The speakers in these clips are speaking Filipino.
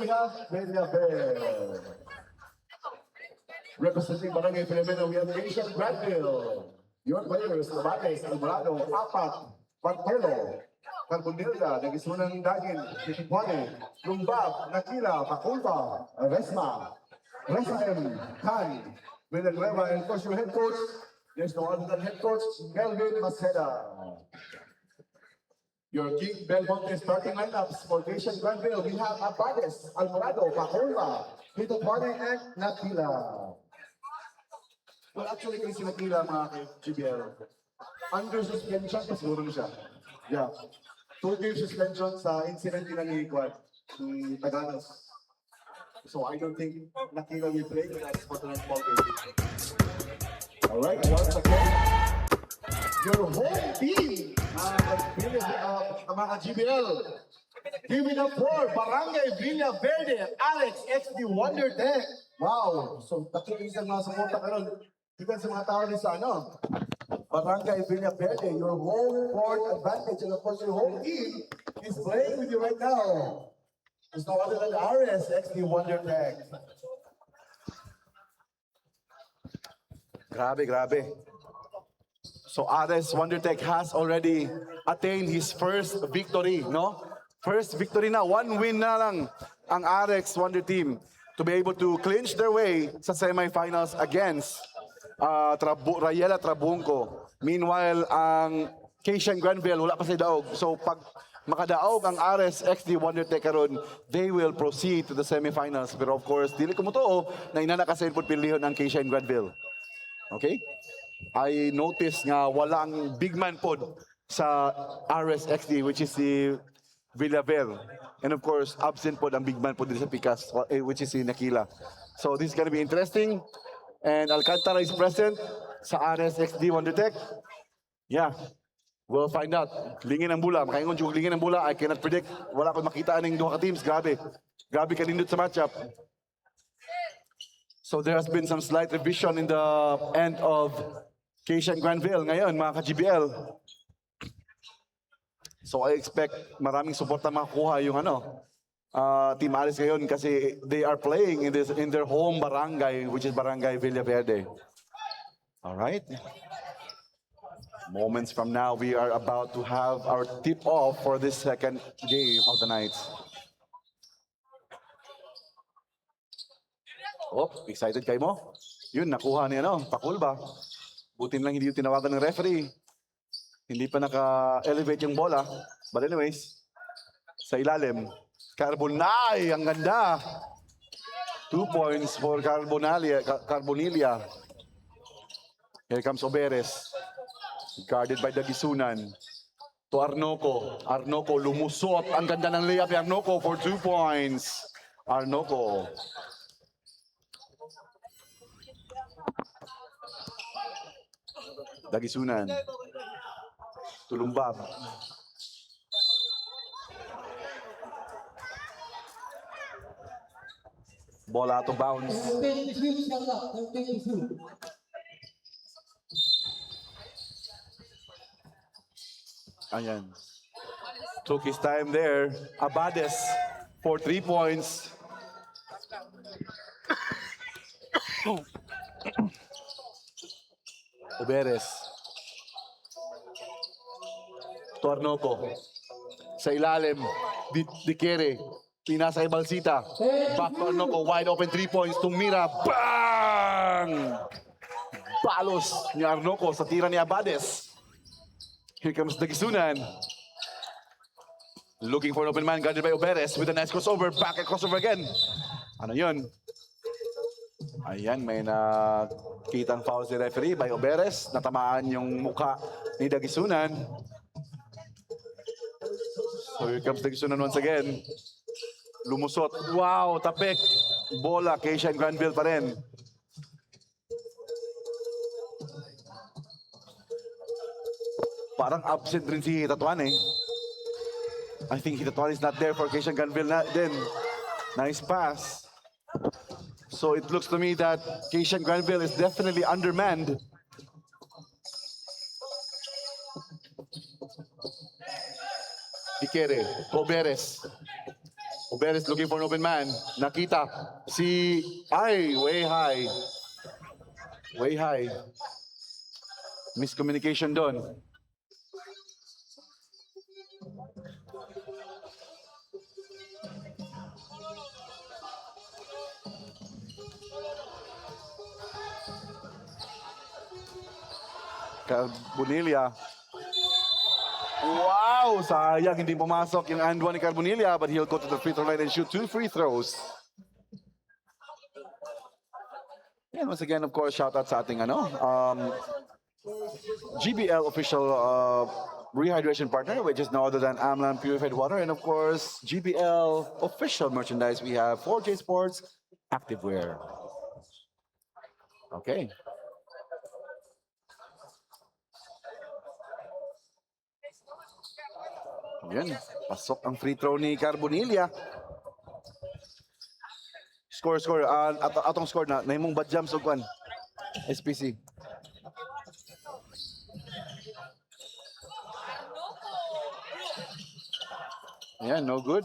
we have Bellabel. Representing Barangay Filomeno, we have Asian Granville. Your players, Labanes, Alvarado, Apat, Bartolo, Carbonilla, Nagisunan Dagin, Titipuane, Lumbab, Nakila, Paculpa, Resma, Resident, Khan, Villanueva, and of course your head coach, there's no other than head coach, Melvin Maceda. Your King Belmonte starting lineups for Asian Granville, we have Abades, Alvarado, Paculpa, Titipuane, and Nakila. Well, actually, kasi sila Nakila mga GBL. Under suspension, pasiguro siya. Yeah. 2-game suspension sa incident nila ni Quad, ni Taganos. So I don't think Nakila will play that's for the next ball game. Alright, once again, your whole team, mga GBL. Give it up for Barangay Villaverde, Alex XD Wonder Tech. Wow, so tatlo isang mga suporta ka ron. Given sa mga tao rin sa ano, Barangay Villaverde, your home court advantage, and of course your whole team is playing with you right now. There's no other than RS XD Wonder Tech. Grabe, grabe. So Ares Wondertech has already attained his first victory, no? First victory na, one win na lang ang Ares Wonder Team to be able to clinch their way sa semifinals against Rayela Trabunco. Meanwhile, ang Asian Granville, wala pa si daog. So pag makadaog ang Ares XD Wondertech karon, they will proceed to the semifinals. Pero of course, dili ko mo to na inanakasin po pilihon ang Asian Granville. Okay? I noticed nga walang big man pod sa RSXD, which is si Villaver. And of course, absent pod ang big man pod sa Picas, which is si Nakila. So this is gonna be interesting. And Alcantara is present sa RSXD Wondertech. Yeah, we'll find out. Lingin ang bula. Makaingon yung lingin ang bula. I cannot predict. Wala ko makita ng duha ka teams. Grabe. Grabe kanindot sa matchup. So there has been some slight revision in the end of Asian Granville ngayon, mga ka-GBL. So I expect maraming suporta makuha yung Team Alice ngayon kasi they are playing in their home barangay, which is Barangay Villaverde. All right. Moments from now, we are about to have our tip-off for this second game of the night. Oh, excited kayo mo? Yun, nakuha niya, Pakulba. Butin lang hindi yung tinawagan ng referee. Hindi pa naka-elevate yung bola. But anyways, sa ilalim, Carbonay, ang ganda. 2 points for Carbonilia. Here comes Oberes. Guarded by Dagisunan. To Arnoco. Arnoco lumusot. Ang ganda ng layup ni Arnoco for 2 points. Arnoco. Dagisunan. Tulumbab. Ball out of bounds. Ayan. Took his time there. Abades for 3 points. Oberes. Tornoco. Sa ilalim. Dikere. Pinasa kay Balsita. Back to Arnoco. Wide open 3 points. Tumira. Bang! Balos ni Arnoco sa tira ni Abades. Here comes Dagisunan. Looking for an open man guarded by Oberes with a nice crossover. Back and crossover again. Ano yun? Ayan, may nakitang foul si referee by Oberes. Natamaan yung mukha ni Dagisunan. So here comes Dagisunan once again. Lumusot. Wow, tapik. Bola kay Asian Granville pa rin. Parang absent rin si Tatuan eh. I think Tatuan is not there for Asian Granville then. Nice pass. So it looks to me that Asian Granville is definitely undermanned. Dikere, Oberes. Uber is looking for an open man. Nakita si ay way high. Way high. Miscommunication doon. Carbonilla. Wow! Sayang, hindi pumasok yung and one ni Carbonilla, but he'll go to the free throw line and shoot 2 free throws. And once again, of course, shout out sa ating GBL official rehydration partner, which is no other than Amlan Purified Water, and of course, GBL official merchandise. We have 4J Sports Activewear. Okay. Yan, pasok ang free throw ni Carbonilla. Score. Atong score na himong bad jumps og kwan. SPC. Ayan, no good.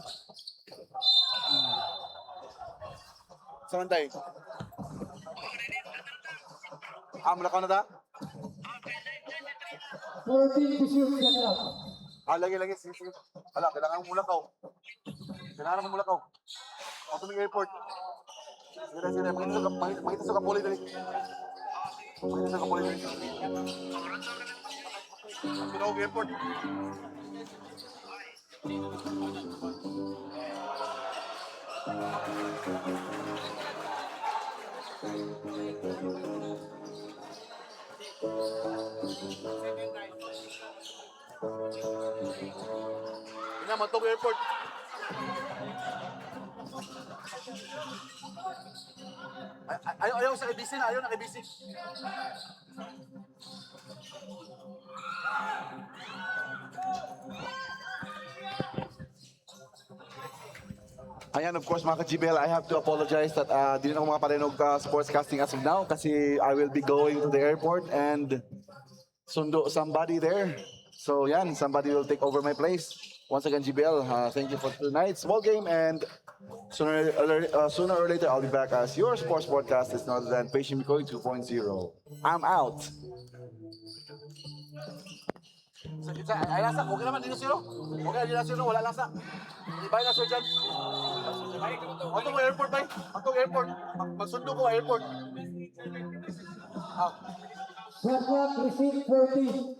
Samantay. Mulakaw na ta? 14 to shoot, shut up. Lagi. Sige. Ala, kailangan mo mulakaw. Ako sa airport. Sige. Makita sa kapuli dali. Pinawag airport. Matog airport. Ayaw sa KBC na, ayaw na KBC. Ayan, of course, mga ka-GBL, I have to apologize that di na ako makaparinog sportscasting as of now kasi I will be going to the airport and sundo somebody there. So, yan, somebody will take over my place. Once again, GBL, thank you for tonight's ball game, and sooner or later, I'll be back as your sports broadcast. It's not than Patient Mikoy 2.0. I'm out. Ay lasa, okay naman, di na siro. Okay, di na siro, wala lasa. Ibay na sir dyan. Antong airport, bay. Antong airport. Magsundo ko airport. Shot clock, receive 40.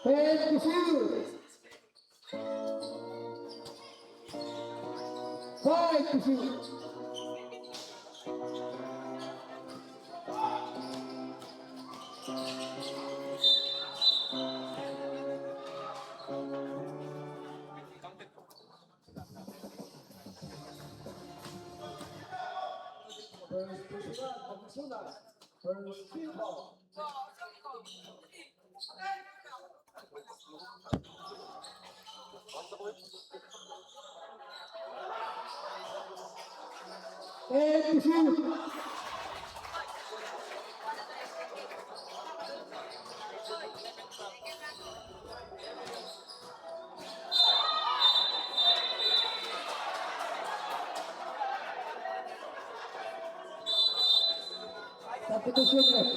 And to shoot. 5 to shoot. And to shoot. Substitution.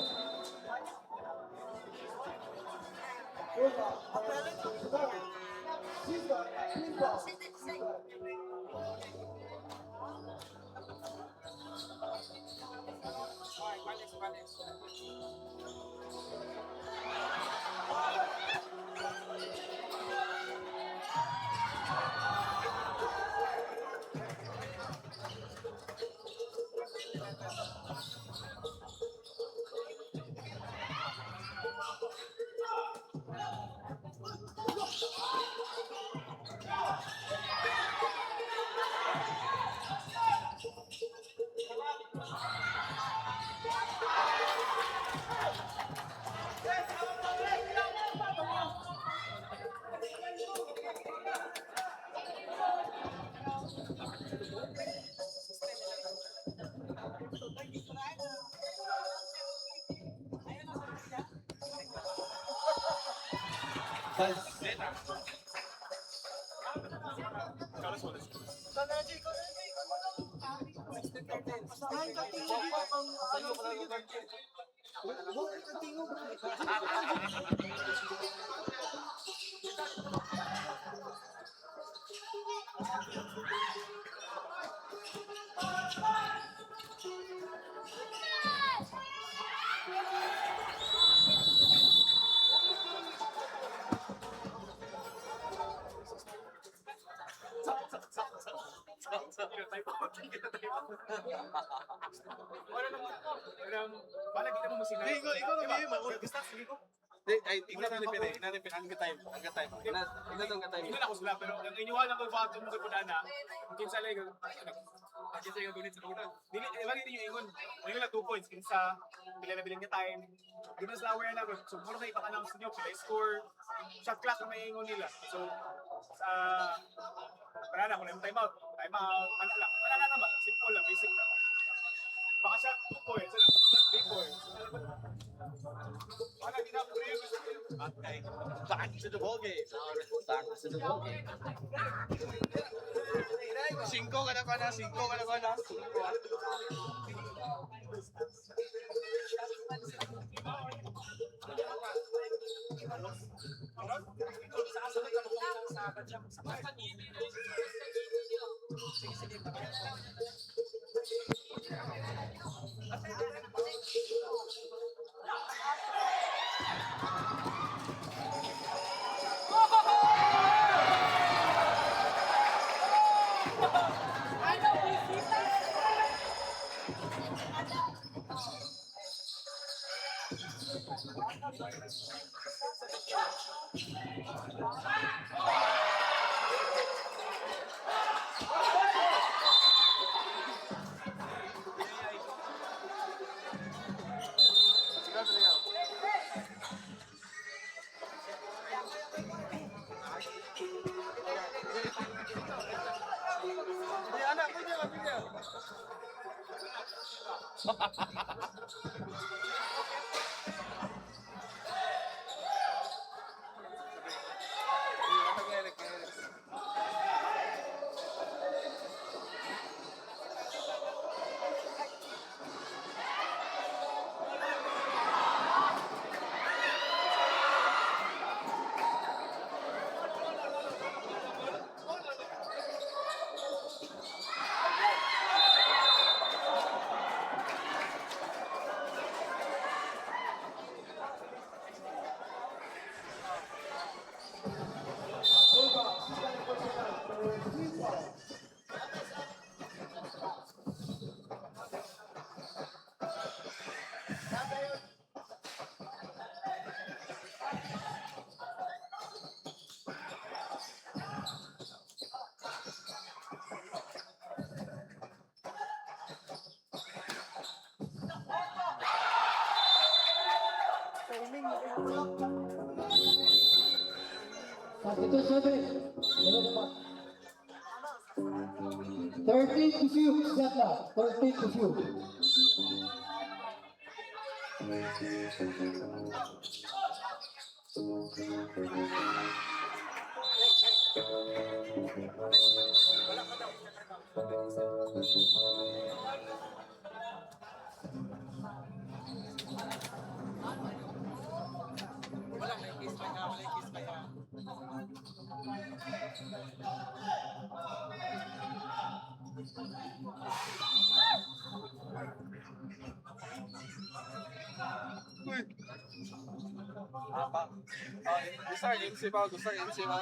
Bala kita mo musina. Ikaw na ba? Basta sige ko. Tingnan natin ang time. Tingnan ako sila pero ang iniwanan ko ba itong mga punana. Kinsa lang kinsa yung gunit sa punan. Dili bagay niyo ingon. Ingon lang 2 points kinsa bilang nga time. Di ba sa aware na ko. So puro na ipaka-announce niyo play score. Shot clock na may ingon nila. So sa para na kung time out. Ano lang. Wala na ba? Simple lang, basic lang. Baka siya 2 points, 3 points. Wala ginapuri yung okay. Back to the ball game. Back to the ball game. 5 ka na ko na. Substitution. 13 to shoot, Zaka. 13 to shoot. Gusar MC ba? Gusar MC ba?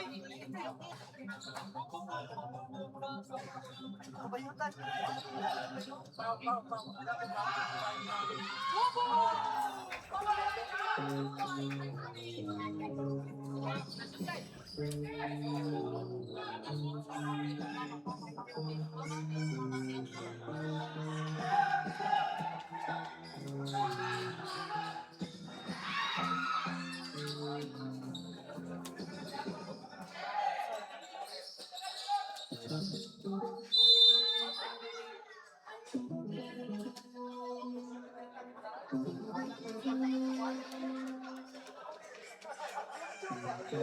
Di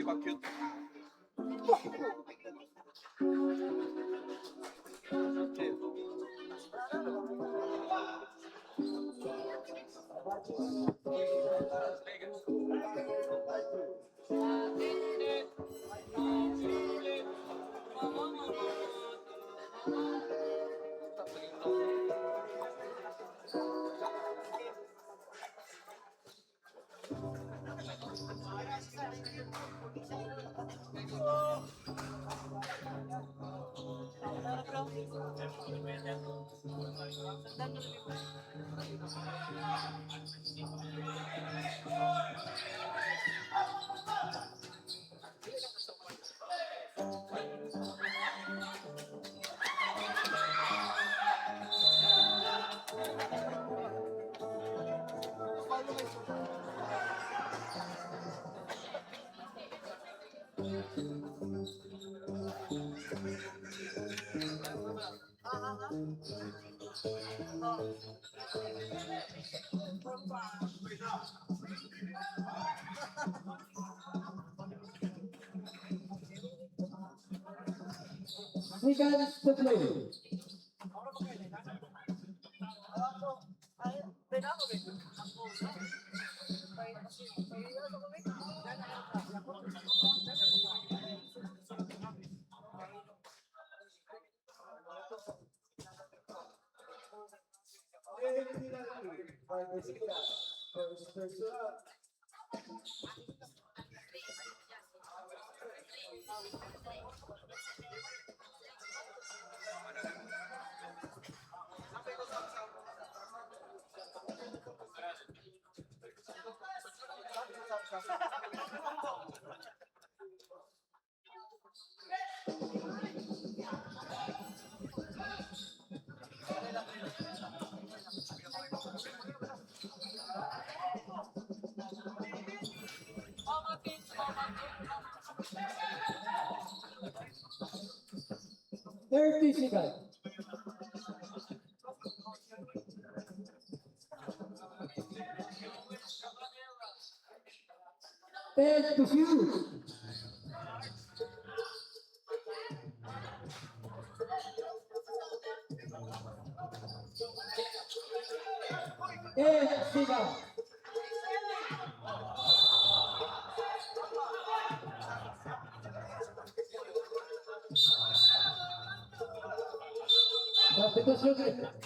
ba cute? Seconds to play. Thirty seconds. Ten to shoot. Eight seconds. Substitution.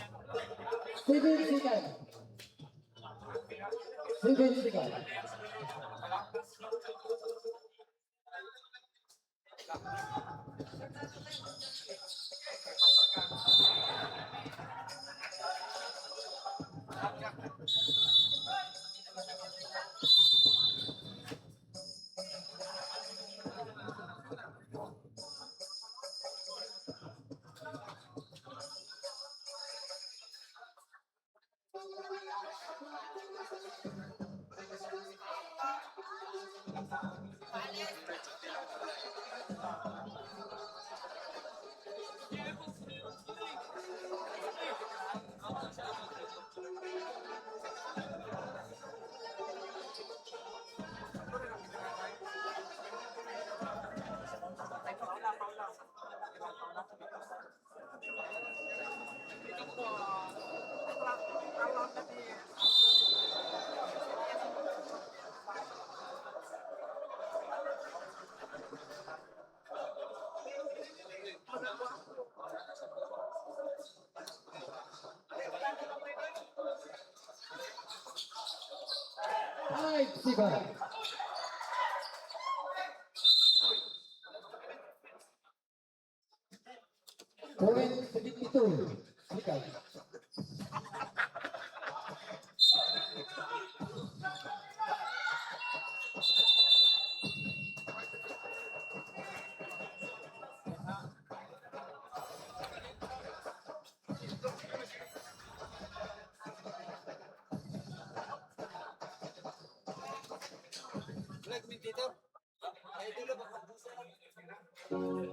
7 seconds. 7 seconds. Five seconds. Point 72 seconds. Balik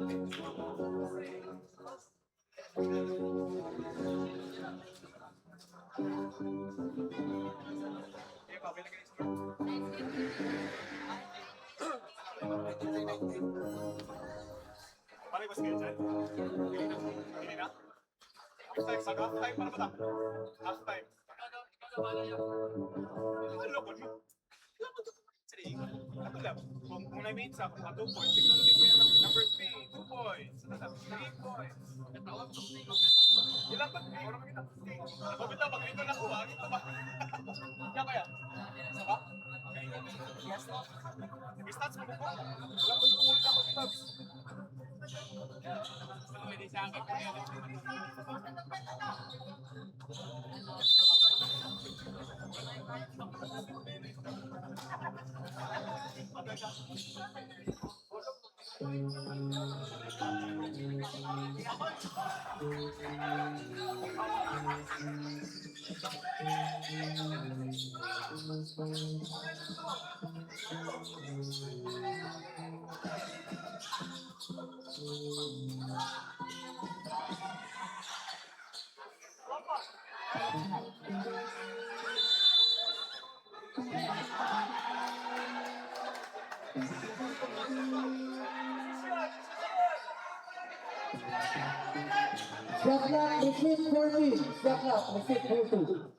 ba sige dyan? Pili na. Pili na. Half time, sa half time, para ba? Half time. Ano ko niyo? Sige, ako lang. Kung na-meet sa 2 points, siguro hindi mo yan number 3, 2 points. 3 points. Ilang ba? Wala makita. Kapit lang, pag dito nakuha, ito ba? Kaya kaya? Isa ba? May stats mo ko? Wala ko yung ulit ako stats. Pwede sa akin. Shot clock, receive 40. Shot clock, receive 40.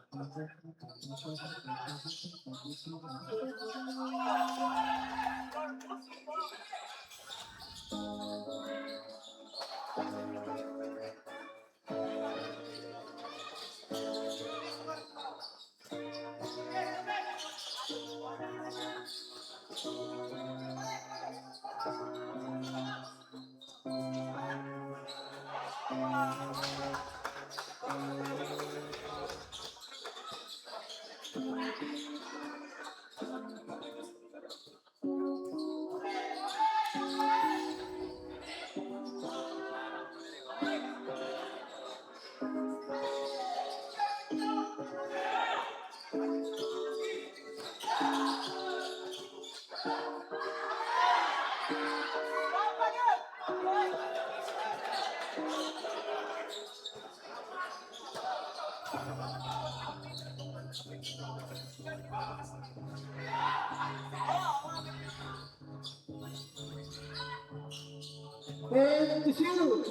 And to shoot.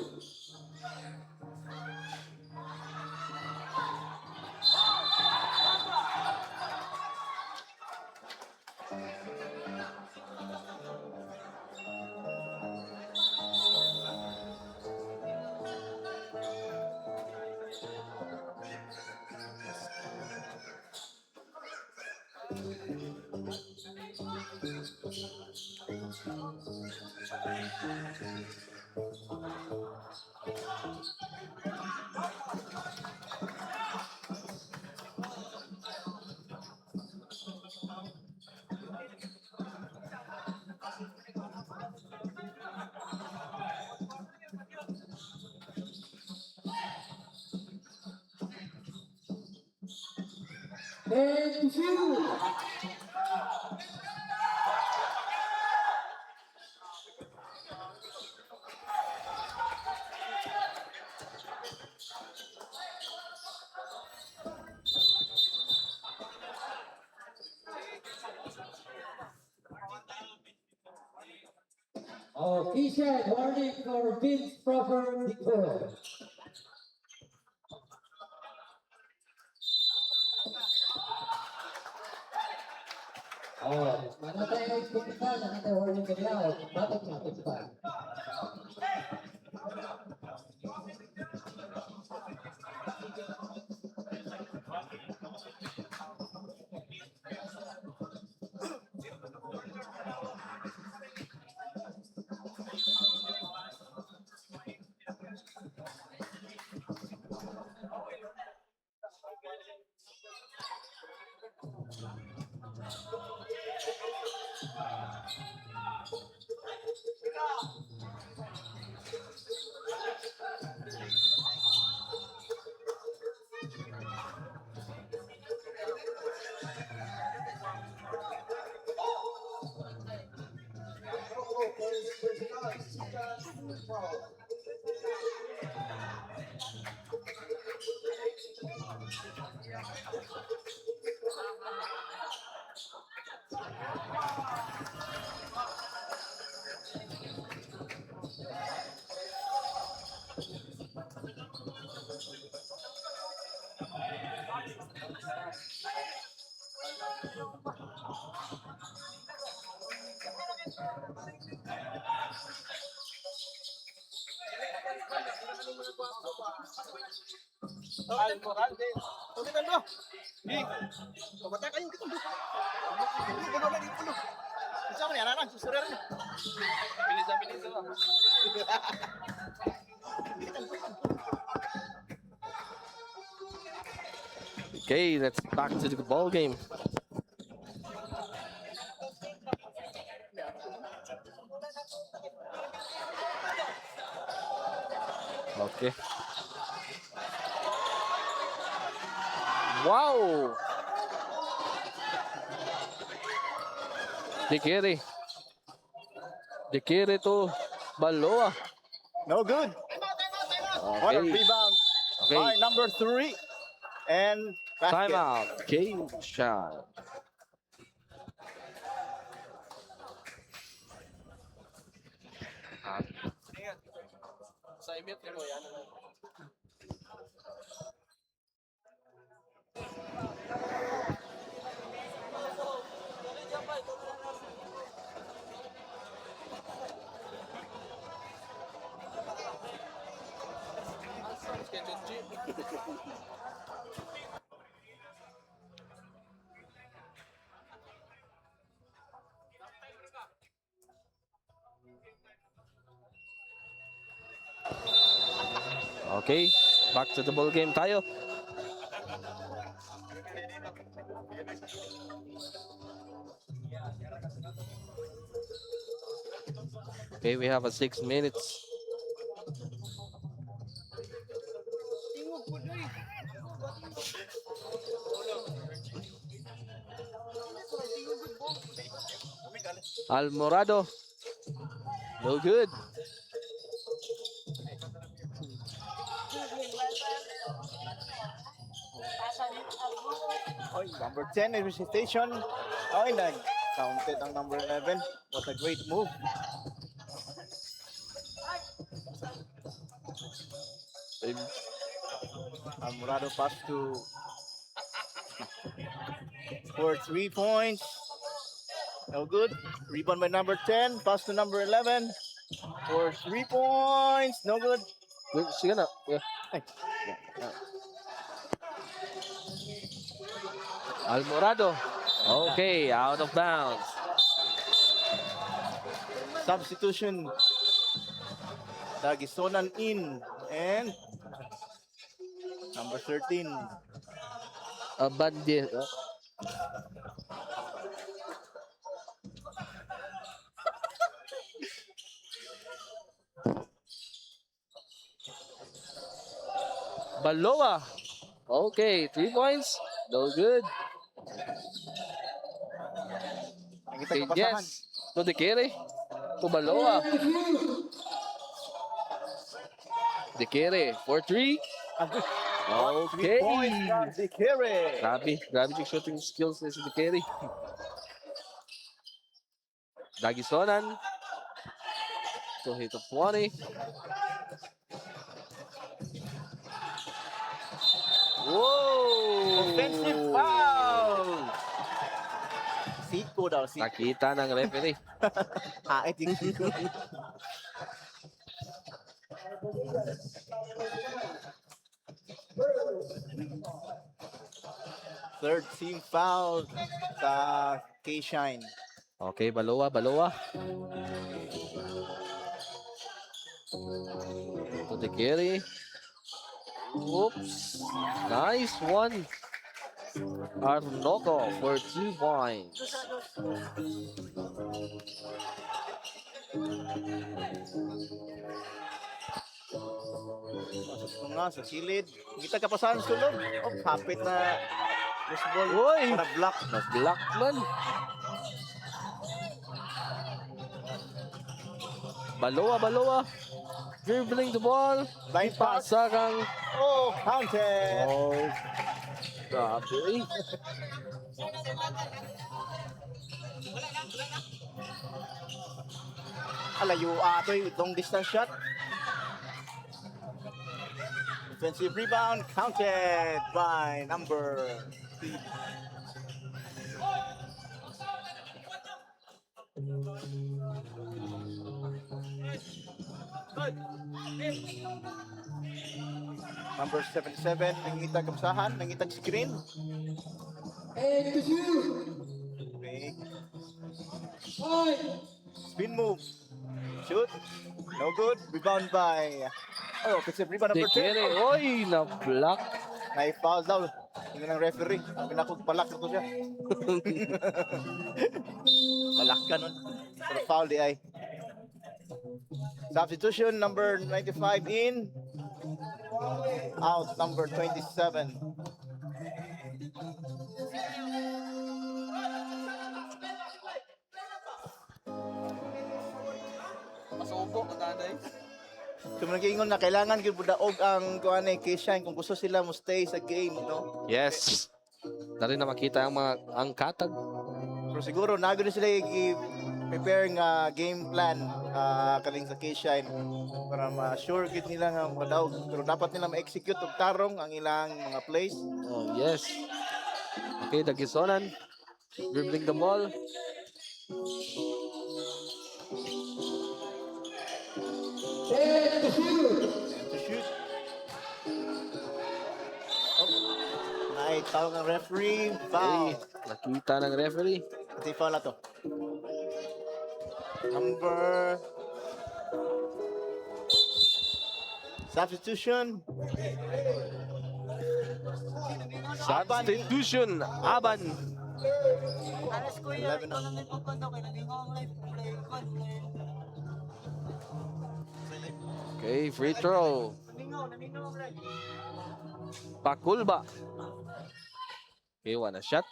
And to shoot. Official warning for Vince Proper Victor. Mana tayo ispitikan, nakita warning kanila, bakit natin pa? Almoral din. Tumitan mo. Hey. Pabata kayo dito. Hindi ko na dito. Isa mo ni anak susurer ni. Bilis. Okay, let's back to the ball game. Okay. Wow! Dikiri to Baloa. No good. What a Okay. rebound Okay. by number 3. And basket. Timeout. Game shot. Sa imit mo yan. Okay, back to the ball game tayo. Okay, we have a 6 minutes. Almorado. No good. Oy, number 10 is visitation. Okay, nag-counted ang number 11. What a great move. Almorado pass to for 3 points. No good. Rebound by number 10. Pass to number 11 for 3 points. No good. Wait, sige na. Yeah. Ay, Almorado. Okay, out of bounds. substitution. Dagisonan in. And number 13. Abandon. Baloa. Okay, 3 points. No good. Nakita Okay, ko pasahan. yes. To the carry. To Baloa. The carry for 3. 3 points Okay. from Zikiri. Grabe yung shooting skills ni si Kerry. Dagisonan. To hit of 20. Whoa! Offensive foul! Siko daw, Siko. Nakita ng referee. Hait yung Siko. Third team foul sa K-Shine. Okay, Baloa. To the carry. Oops. Nice one. Arnoco for 2 points. Pasok nga sa silid. Kita kapasahan sa sulog. Oh, kapit na loose ball. Uy! Para block. Na-block man. Baloa. Dribbling the ball. Line pass. Pasakang. Oh, counted. Oh. Grabe. Alayo atoy long distance shot. Defensive rebound counted by number 3. Number 77, nangitag kamsahan, nangitag screen. And to shoot. Okay. 5. Spin move. Shoot. No good. Rebound by... Oh, offensive rebound number 10. Tikere. Oy, na-block. Na-foul daw. Yun ang referee. Pinakog-palak ko siya. Palak ka nun. Pero foul di ay. Substitution, number 95 in. Out, number 27. Masuko, kataday. So, nag-iingon na kailangan yung budaog ang kuha ni K-Shine kung gusto sila mo stay sa game, no? Yes. Na rin na makita ang katag. Pero siguro, nago na sila i-prepare nga game plan kaling sa K-Shine para ma-sure gid nila nga budaog. Pero dapat nila ma-execute og tarong ang ilang mga plays. Oh, yes. Okay, Dagisonan. Dribbling the ball. And to shoot. To shoot. Tawag ang referee. Foul. Nakita ng referee. Ito yung foul na to. Number... Substitution. Substitution. Aban. 11 na. Okay, free throw. Pakulba. Okay, one a shot.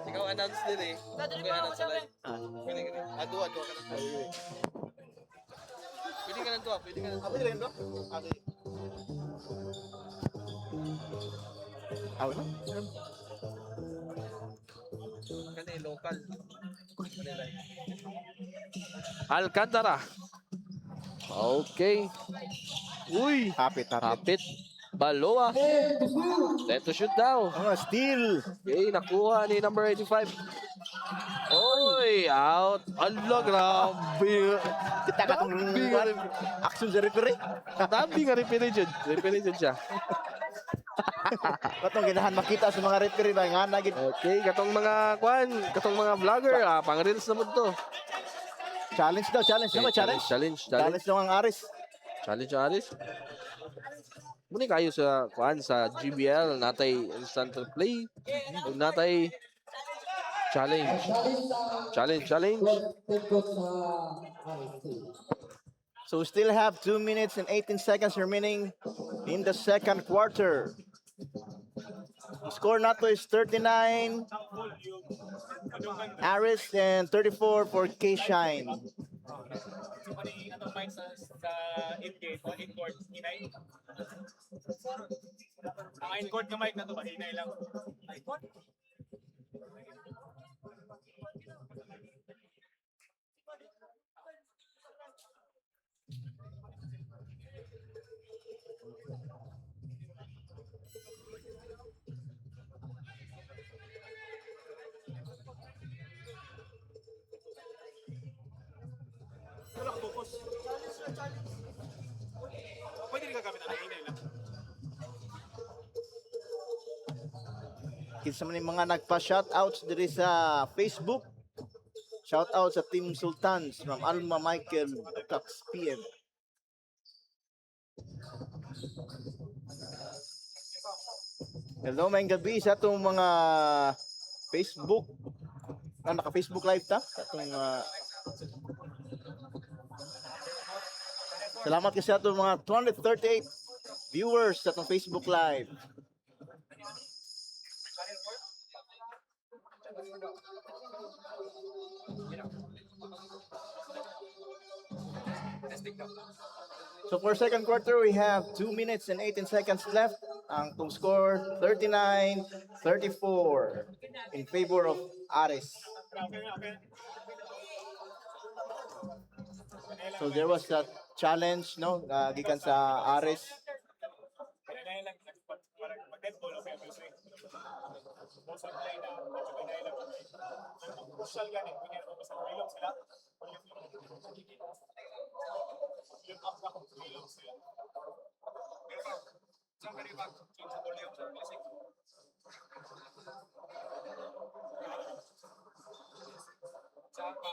Ikaw announce din eh. Okay, announce sa live. Pwede ka rin. Ado ka na. Pwede ka na to, pwede ka na to. Apa rin no? Okay. Awal na? Kani local. Kani live. Alcantara. Okay. Uy. Hapit. Kapit. Baloa. And to shoot. Set to shoot daw. Steal. Okay, nakuha ni number 85. Oy, out. Ala, grabe. Kita ka itong action sa referee. Tabi nga referee dyan siya. Katong ginahan makita sa mga referee ba nga nagid. Okay, katong mga vlogger, pang-reels naman to. Challenge daw, challenge naman, challenge. Challenge daw ang Aris. Challenge, Aris. Muni kayo sa GBL, natay instant replay, o natay challenge. Challenge. Tagkot sa RST. So we still have 2 minutes and 18 seconds remaining in the second quarter. The score nato is 39 Aris and 34 for K-Shine. Ano mic sa in-gate o in-court, hinay? Ang in-court na mic na to ba, hinay lang. Wala ka focus. Challenge. Pwede rin gagamit ang hinay lang. Kinsa man yung mga nagpa-shoutouts diri sa Facebook. Shoutouts sa Team Sultans from Alma Michael Cox PM. Hello, may gabi sa itong mga Facebook. Naka-Facebook live ta? Itong, salamat kasi sa itong mga 238 viewers sa itong Facebook live. So for second quarter, we have 2 minutes and 18 seconds left. Ang tong score, 39-34 in favor of Aris. So there was a challenge, no? Gikan sa Aris. Hinay lang. Pag-dead ball, okay. Most of the play na, hinay lang. social gani, kunya ko sa ilong sila. Yung up na kung ilong sila. Pero, saan ka rin ba? Sa volume, sa music. Saan pa?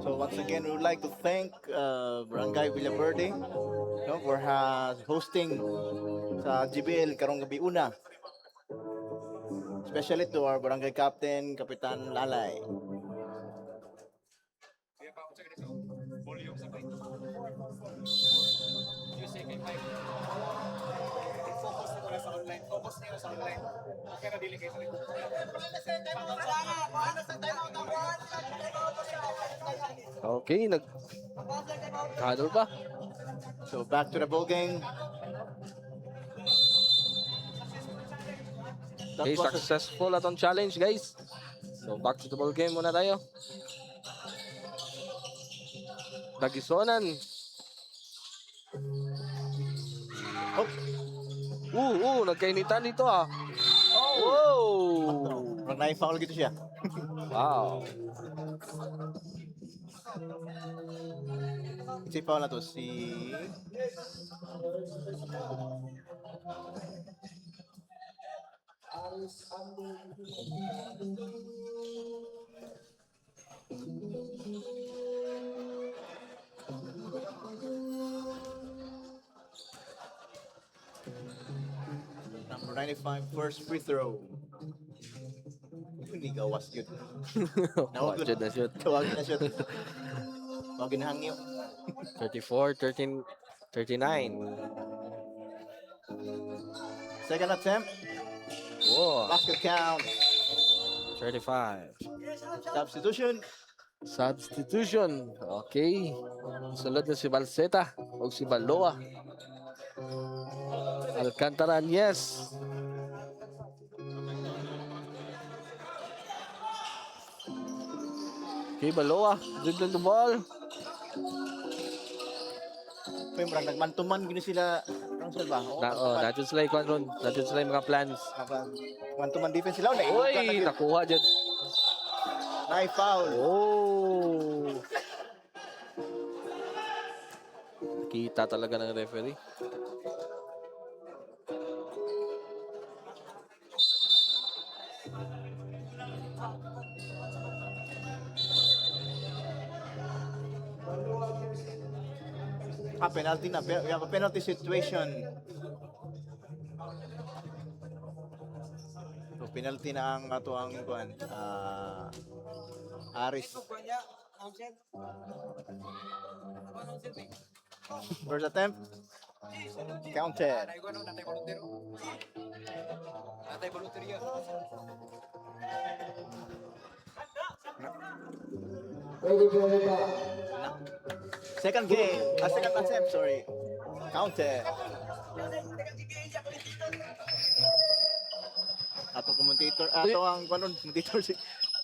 So once again, we would like to thank Barangay Villaverde, no, for hosting sa GBL karong gabi una. Especially to our barangay captain, Kapitan Lalay. Kaya pa ako sa ganito. Volume sa mic. Music ay mic. Focus na ko na sa online. Focus niyo sa online. Kaya na dili kayo sa likod. Okay, Hadol pa. So back to the ball game. That Okay, was a- successful atong challenge, guys. So, back to the ball game muna tayo. Dagisonan. Nagkainitan dito ah. Wow! Parang na-foul gitu siya. Wow. Si foul na to, si... Number 95, first free throw. Hindi gawas yun. Watch na shoot. Tawagin na shoot. Tawagin na hangyo. 34, 13, 39. Second attempt, Wow. basket count, 35. substitution. Substitution. Okay. Sunod na si Balseta o si Baloa. Alcantara, yes. Okay, Baloa. Dribbling the ball. May marang nagmantuman gini sila. Rangsel ba? Natin sila yung control. Natin sila yung mga plans. Mantuman defense sila. Uy, nakuha dyan. Na-foul. Oh. Kita talaga ng referee. Penalty na. We have a penalty situation. So, penalty na ang ato ang kuan. Aris. First attempt. Counted. Second game. Second attempt, sorry. Counted. Ato commentator, ato ang kanon commentator si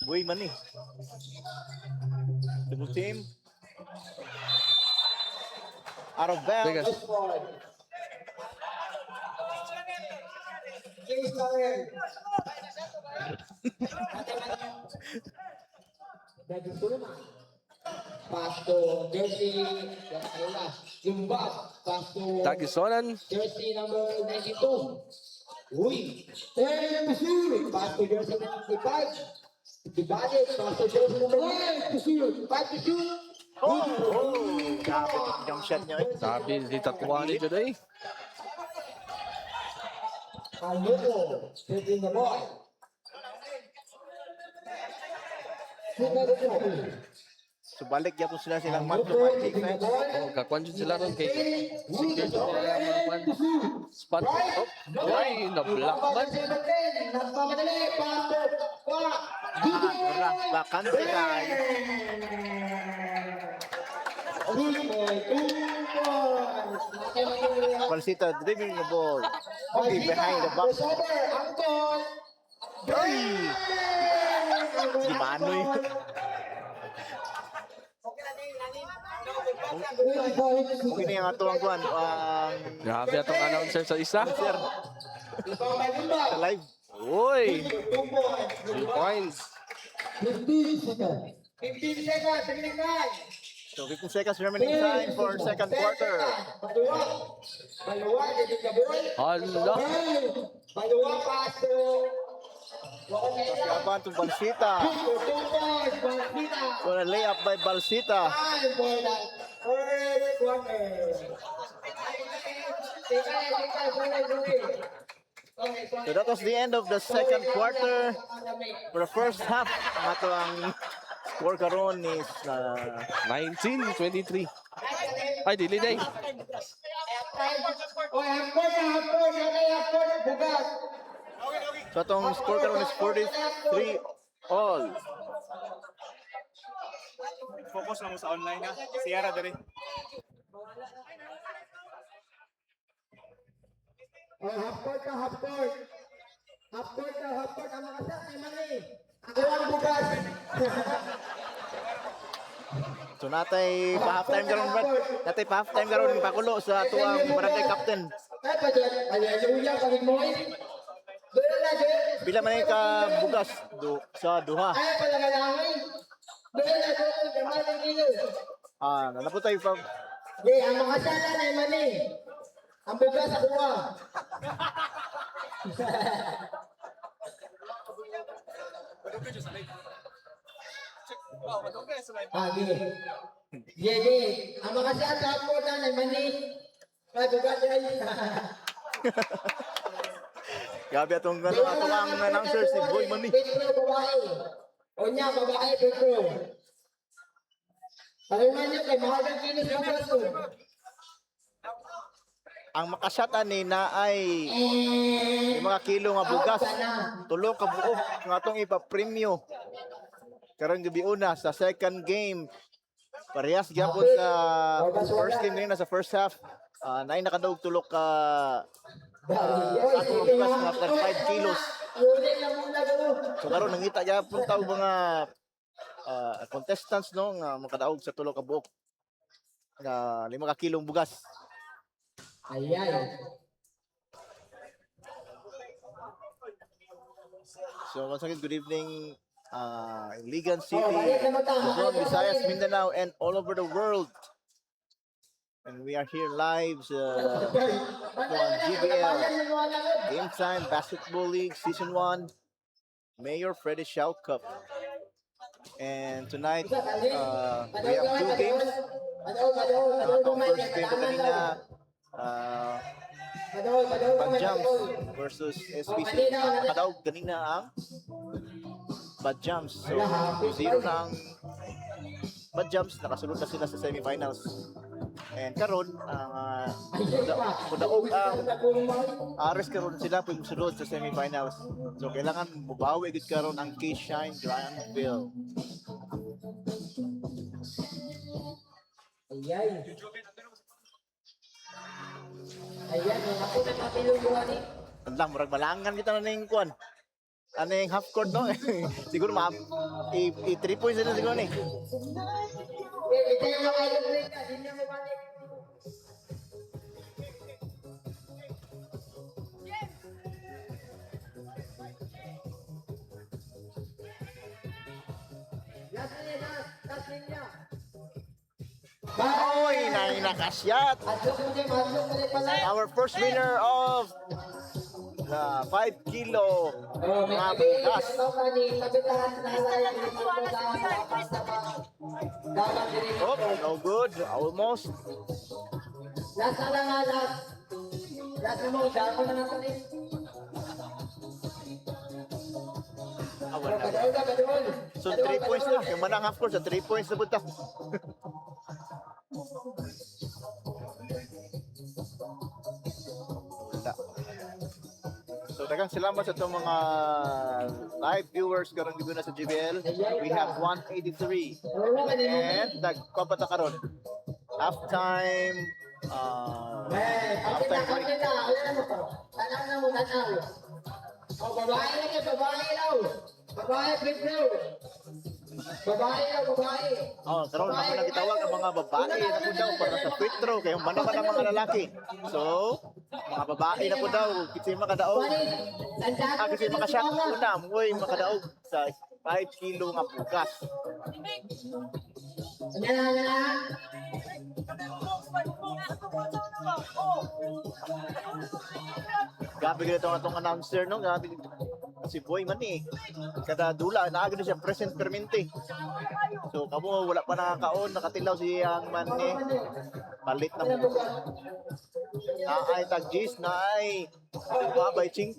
Boy man eh. Double team. Out of bounds. Teka. Pass to jersey, Jumba. Pass to Dagisonan. jersey number 92. Uy, shoot. Pass to jersey 95. Dibalik, pass to jersey number 9 to shoot. 5 to shoot. Kapit yung jump shot niya eh. Sabi, di tatuwa ni Juday. Aloko, taking the ball. So balik yapon sila silang man-to-man defense. Oh, kakuan dyan sila ron kay secure dyan nila ang mga kwan. Spot. Oh, ay, na-block man. Nagmamadali, pasok, Bakante kay. Balsita dribbling the ball. Okay, behind the back. Ay! Di manoy. Okay na yung ato ang kuhan. Grabe atong announcer sa isa. Sir, sa live. Uy! 3 points. 15 seconds, tingnan. So 15 seconds remaining time for second quarter. Maluwag, hindi ka boy. Hala. Maluwag, pasok. Kaban to Balsita. So a layup by Balsita. Time for the first quarter. So that was the end of the second quarter. For the first half, ato ang score karon is 19-23. Ay, dili day. Bugas. so atong score karon is 43 all. Focus lang mo sa online ha. Sierra dali. Half court ka, half court. Half court ka, half court. Ang mga sa, ay mali. Ako ang bugas. So natay pa halftime karon Brad. Natay pa halftime karon pakulo sa ato ang barangay captain. Ay, pa dyan. Hallelujah, pagimoy. Doon na, doon. Pila man yung ka bugas sa duha. Ay, palagalangin. Doon na, doon. Gamal ng kilo. Nanapo tayo pa. Di, ang mga salan ay mali. Ang bugas sa kuha. Di. Di. Ang mga salan sa kuha ay mali. Ay, bugas ay. Grabe atong ang announcer si Boy Mani. Petro, babae. O niya, babae, Petro. Palingan niyo kay mahal ng kilos ng braso. Ang makashatan ni na ay yung mga kilo nga bugas. Tulo ka buok nga atong ipapremyo. Karong gabi una sa second game. Parehas gyapon sa first game ngayon sa first half. Naay nakadaog tulo ka atong bugas nga 5 kilos. So karon nangita gyapon taw mga contestants no nga makadaog sa tulo ka buok nga 5 ka kilong bugas. Ayan. So once again, good evening, Ligan City, Luzon, Visayas, Mindanao, and all over the world. And we are here live on GBL, Game Time Basketball League Season 1, Mayor Freddy Shaw Cup. And tonight, we have 2 games. Ang first game kanina, Badjams versus SBC. Nakadaog kanina ang Badjams. So, 2-0 na ang Badjams. Nakasunod na sila sa semifinals. And karon kudaog ang Ares karon sila pag musulod sa semifinals. So, kailangan mubawi gid karon ang K-Shine Granville. Ayan. Ayan, ako na papilungan ni. Andang murag malangan kita na ning kuan. Ano yung half court no? Siguro i 3 points na siguro ni. Ito yung mga ilog ka, hindi mo balik. Last linya. Oy, nakasyat. Our first winner of the 5 kilo mga bugas. Oh, no good. Almost. Last na lang, last. Last na mo, dako na natin eh. So 3 points na. Yung manang half court sa 3 points na punta. Wala. So daghang salamat sa itong mga live viewers karong gabi na sa GBL. We have 183. And nagpapata karon. Halftime halftime break. Babae na kayo, babae daw. Babae, flip daw. Babae daw, babae. Oh, karon ako nagitawag ang mga babae na po daw para sa free throw kay man ang mga lalaki. So, mga babae na po daw kasi makadaog. Kasi makashot una, moy makadaog sa 5 kilo nga bugas. Gabi ganito ang atong announcer, no? Gabi si Boy man eh. Kada dula, naagad siya present permente. So, kamo wala pa nakakaon, nakatilaw siyang man eh. Palit na mo. Naay tag G's, naay babay 5.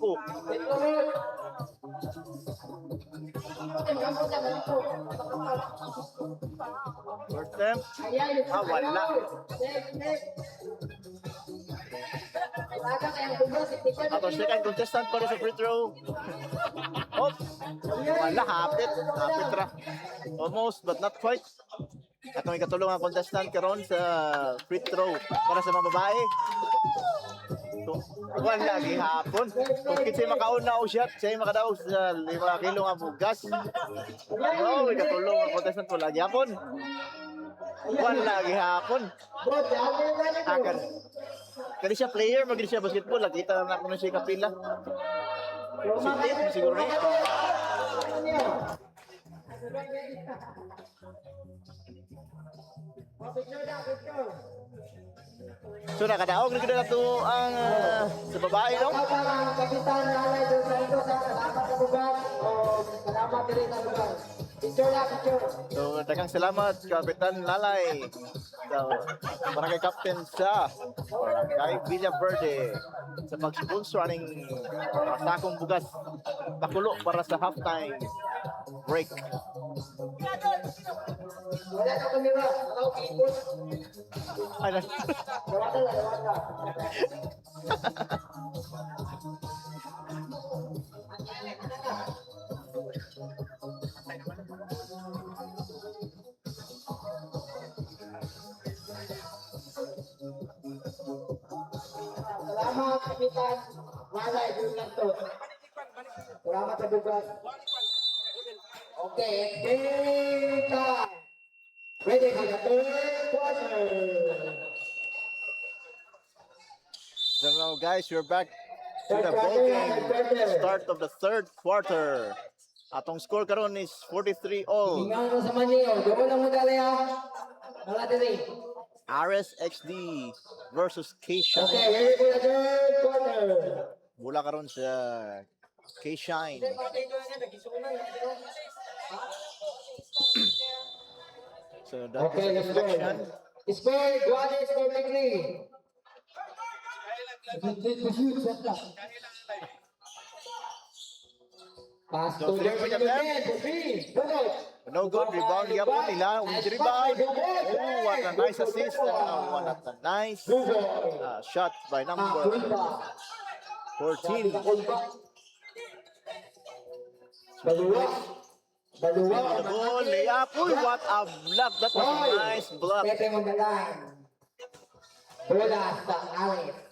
First time, wala. Ato second contestant para sa free throw. Oh, wala, hapit ra. Almost, but not quite. Atong ikatulong ang contestant karon sa free throw para sa mga babae. So, wala gihapon. Kung kasi makauna o shot, siya makadaog sa 5 kilo nga bugas. Oh, ikatulong ang contestant wala gihapon. Wala gihapon. Akan. Kani siya player, magdi siya basketball, nakita na ako na siya kapila. Siguro rin. So nakadaog na kita to ang sa babae, no? Kapitan Lalay doon sa ito sa salamat sa lugar. Salamat din sa lugar. Picture na, picture. So daghang salamat Kapitan Lalay. So, barangay captain sa Barangay Villa Verde sa pag-sponsor aning sakong bugas pakulo para sa halftime break. Wala ka kumira. Ako kipos. Ay, Lawata na, lawata. Salamat, Kapitan. Malay, doon lang to. Salamat sa bugas. Okay, game time. Ready for the third quarter. so now guys, we're back to the ball game. Start of the third quarter. Atong score karon is 43-all. Hingan ko sa Manio. Doon ang madalaya. Wala din. RSXD versus K-Shine. Okay, ready for the third quarter. Mula karon sa K-Shine. So that Okay, is let's the go. reflection. Score, Guade, score quickly. Pass to Jersey number 10 for three. Go, go. No good, rebound yapon nila. With rebound. Oh, what a nice assist. What a nice shot by number 14. Baluwa. Baluwa. The ball, layup. Uy, what a block. That was a nice block. Stepping on the line. Bola sa Alice.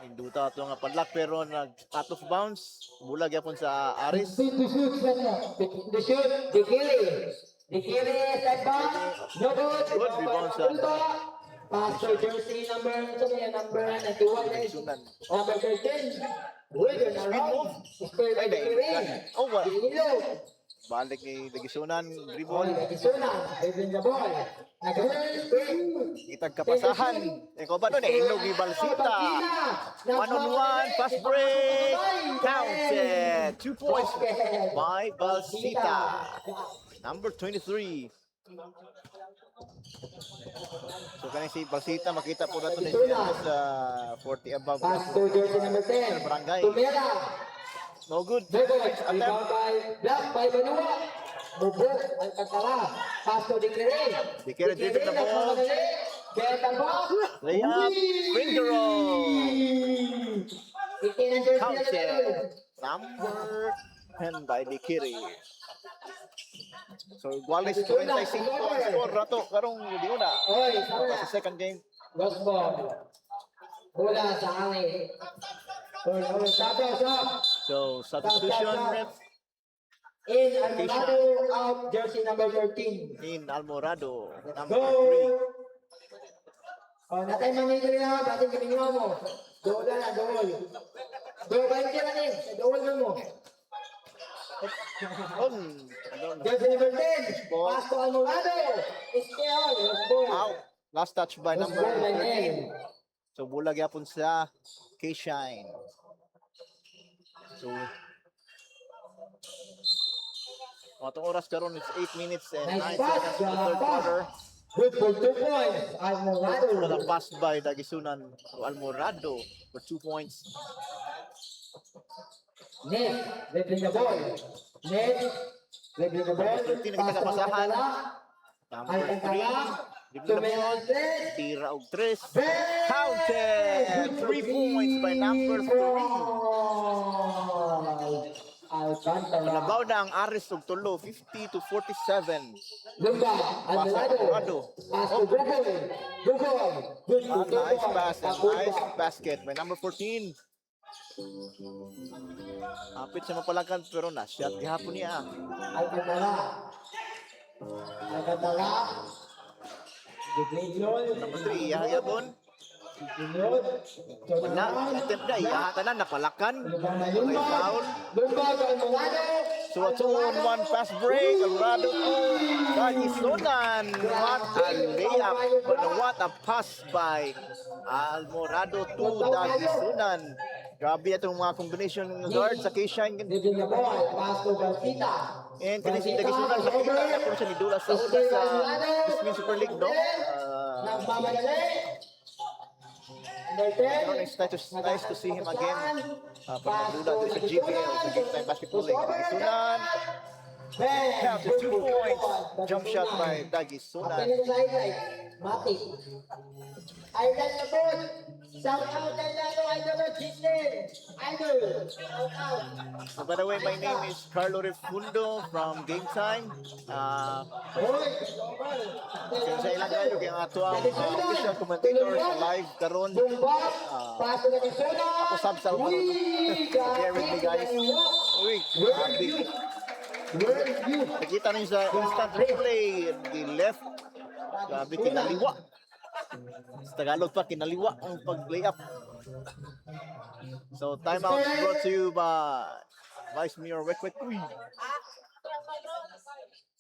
Induta ito nga padlock pero out of bounds. Bulag yapon sa Aris. The shoot, the Gilly. The Gilly, step back. No good. Good rebound sa Pass to jersey number 91. Sunan. Number 13. Uy, yun na lang. Square by the Gilly. Oh, what? Ilo. Balik ni Dagisunan. Ball, Dribble. Nagisuna. Dribbling the ball. Nag-turn. Itag kapasahan. Ikaw ba nun? Inog ni Balsita. One-on-one. Fast break. Counted. 2 points by Balsita. Number 23. So kani si Balsita makita po nato ni siya sa 40 above. Pass to jersey number 10. Barangay. Tumera. No good. Bogor, Attempt. rebound by Black by Banua. Bubo, Alcantara. Pass to Dikere. Dikere dribbling the ball. Get the ball. Layup. Finger roll. Ikin ang jersey Counted. na Number 10 by Dikiri. So, Guales 25 ang score rato. Karong di una. Oy, Sa second game. Lost ball. Bola sa hangin. Stop. So, substitution ref In Alvarado out jersey number 13. in Almorado. Number Go! 3. Oh, natay manito nila, batin kami mo. Dool na, dool. Dool ba yung tira ni? Dool na mo. Jersey number 10. Pass to Alvarado. Still, let's go. Out. Last touch by Let's number go, my 13. man. So, bulag yapon sa K-Shine. So, matong oras karon is 8 minutes and 9 Nice pass, seconds to the third quarter. Good for 2 points. Alvarado. Another pass by Dagisunan to Almorado for 2 points. Nick, dribbling the ball. Nick, dribbling the ball. 13 Pass to nagkakapasahan. Alcantara. Number 3. Alcantara. Dribble the ball. Tumenes. Tira og 3. Counted! 3 points by number 3. Alcantara. Palabaw na ang Aris og tulo, 50 to 47. Lumba, Alvarado. Alvarado. Pass to Bugol. Bugol. Good for 2 Nice points. pass and Papunta. nice basket by number 14. Apit sa mapalakan pero na-shot gihapon niya. Alcantara. Alcantara. Dribbling yun. Number 3, Yahayabon. Yun. Na, attempt na, ihatanan, napalakan. Lumba na May Lumba. foul. Lumba to Alvarado. So a 2-on-1 fast break. Alvarado to Dagisunan. What a layup. But what a pass by Almorado to Dagisunan. Grabe itong mga combination ng guard sa K-Shine. Dribbling the ball. Pass to Balsita. And kani si Dagisunan, nakita na po siya ni Dula sa una sa Bismin Super League, no? Nagmamadali. Pero nice to see him again. Pag nagdula dito sa GPL, sa Big Time Basketball League. Dagisunan. Count to 2 points. Jump shot by Dagisunan. Mati. Idol na po. Shout out na lalo. Idol na Chisney. Idol. Shout out. By the way, my name is Carlo Refundo from Game Time. Kaya sa ilang kayo, kaya nga ito ang official commentator sa live karon. Bumba. Paso na Kisona. Ako Sab Salvador. Bear with me, guys. Uy, grabe. Nakita niyo sa instant replay, the left. Grabe, kinaliwa. Sa Tagalog pa, kinaliwa ang pag-layup. So, timeout brought to you by Vice Mayor Wekwek. Uy,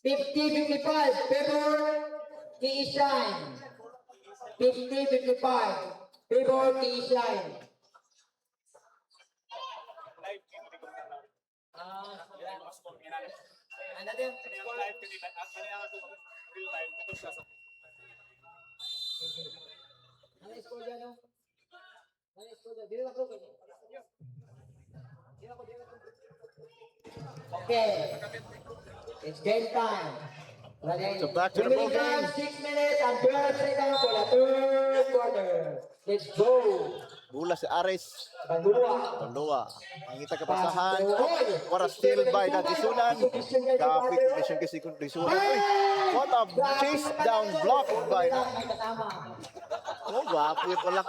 50-55. Favor T-Shine. 50-55. Favor T-Shine. Ano yung score dyan, no? Ano yung score dyan? Dito ako. Okay. It's game time. So back to the ball game. 6 minutes and 12 seconds for the third quarter. Let's go. Bula si Aris. Bandua. Paloa. Ang ita kapasahan. What a steal by Dagisunan. Kapit condition kasi Dagisunan. Uy, what a chase down block by Oh, gwapo yung pala.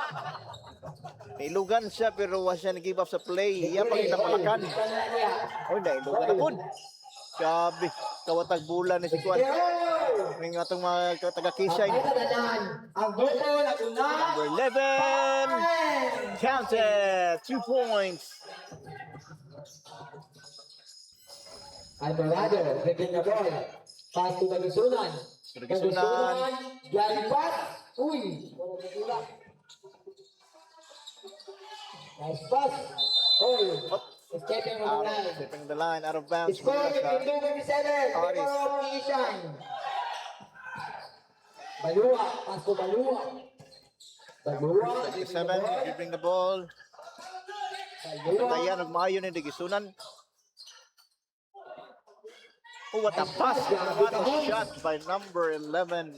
Nailugan siya pero wa siya nag-give up sa play. Iya pag napalakan. Oh, nailugan na po. Grabe. Kawatag bulan ni si Kwan. May nga itong mga taga-Kishay. Number 11. Counted. 2 points. Alvarado, dribbling the ball. Pass to Dagisunan. Dagisunan. Gliding pass. Uy! Nice pass. Uy! Escaping from the line. Stepping the line out of bounds. Score 52-57. Aris. Favor of Ishan. Balua. Pass to Balua. Balua. 37, dribbling the ball. Balua. Kaya nagmaayo ni Dagisunan. Oh, what a pass! What a shot by number 11.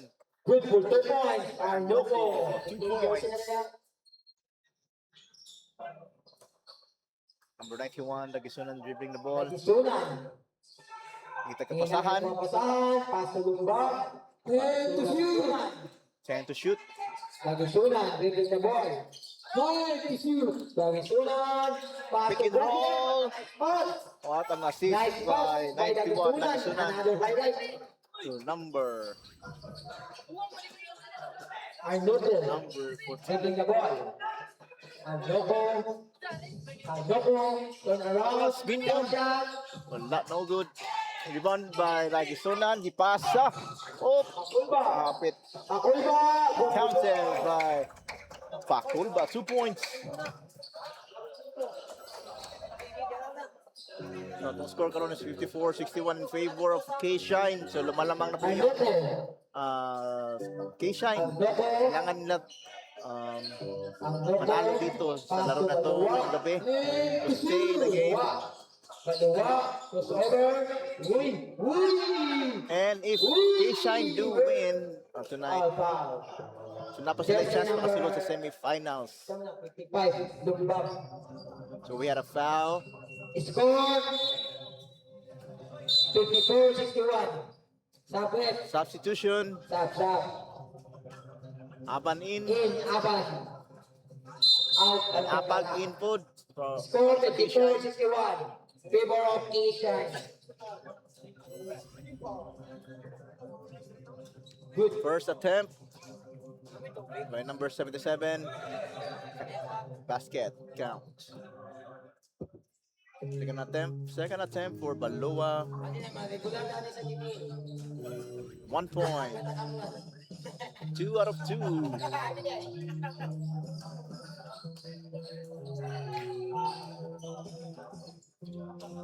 Good for 2 points. Arnoko. 2 points. Number 91, Lagisunan dribbling the ball. Lagisunan. Kita kepasahan. Pasahan. Pass to Lumbar. And to shoot. 10 to shoot. Lagisunan. Dribbling the ball. Point to shoot. Lagisunan. Pass Pick to and roll. Pass. What an assist Nice by pass by 91, Lagisunan. Lagisunan Another highlight. to number Arnoko. 14. Dribbling the ball. Arnoko. Arnoko. Turn around. Binyon. Shot. Wala, no good. Rebound by Lagisunan. Di pasa. Oh, kapit. Akulba. Counted by Faculba. 2 points. So, itong score karon is 54-61 in favor of K-Shine. So, lumalamang na po yung Arnoko. K-Shine. Arnoko. Kailangan nila manalo dito sa laro na to ngayong gabi. To stay in the game. Dalawa, crossover, win, win! And if K-Shine do win tonight, Foul. so na pa sila yung chance makasulod sa semifinals. 55, Lumbab. So we had a foul. Score, 54-61. Sabret, Substitution. sab. Aban in. In, Aban. Out. And Apag input. Score, 54-61. Favor of Asian. Good first attempt by number 77. Basket count. Second attempt for Baloa. 1 point. 2 out of 2.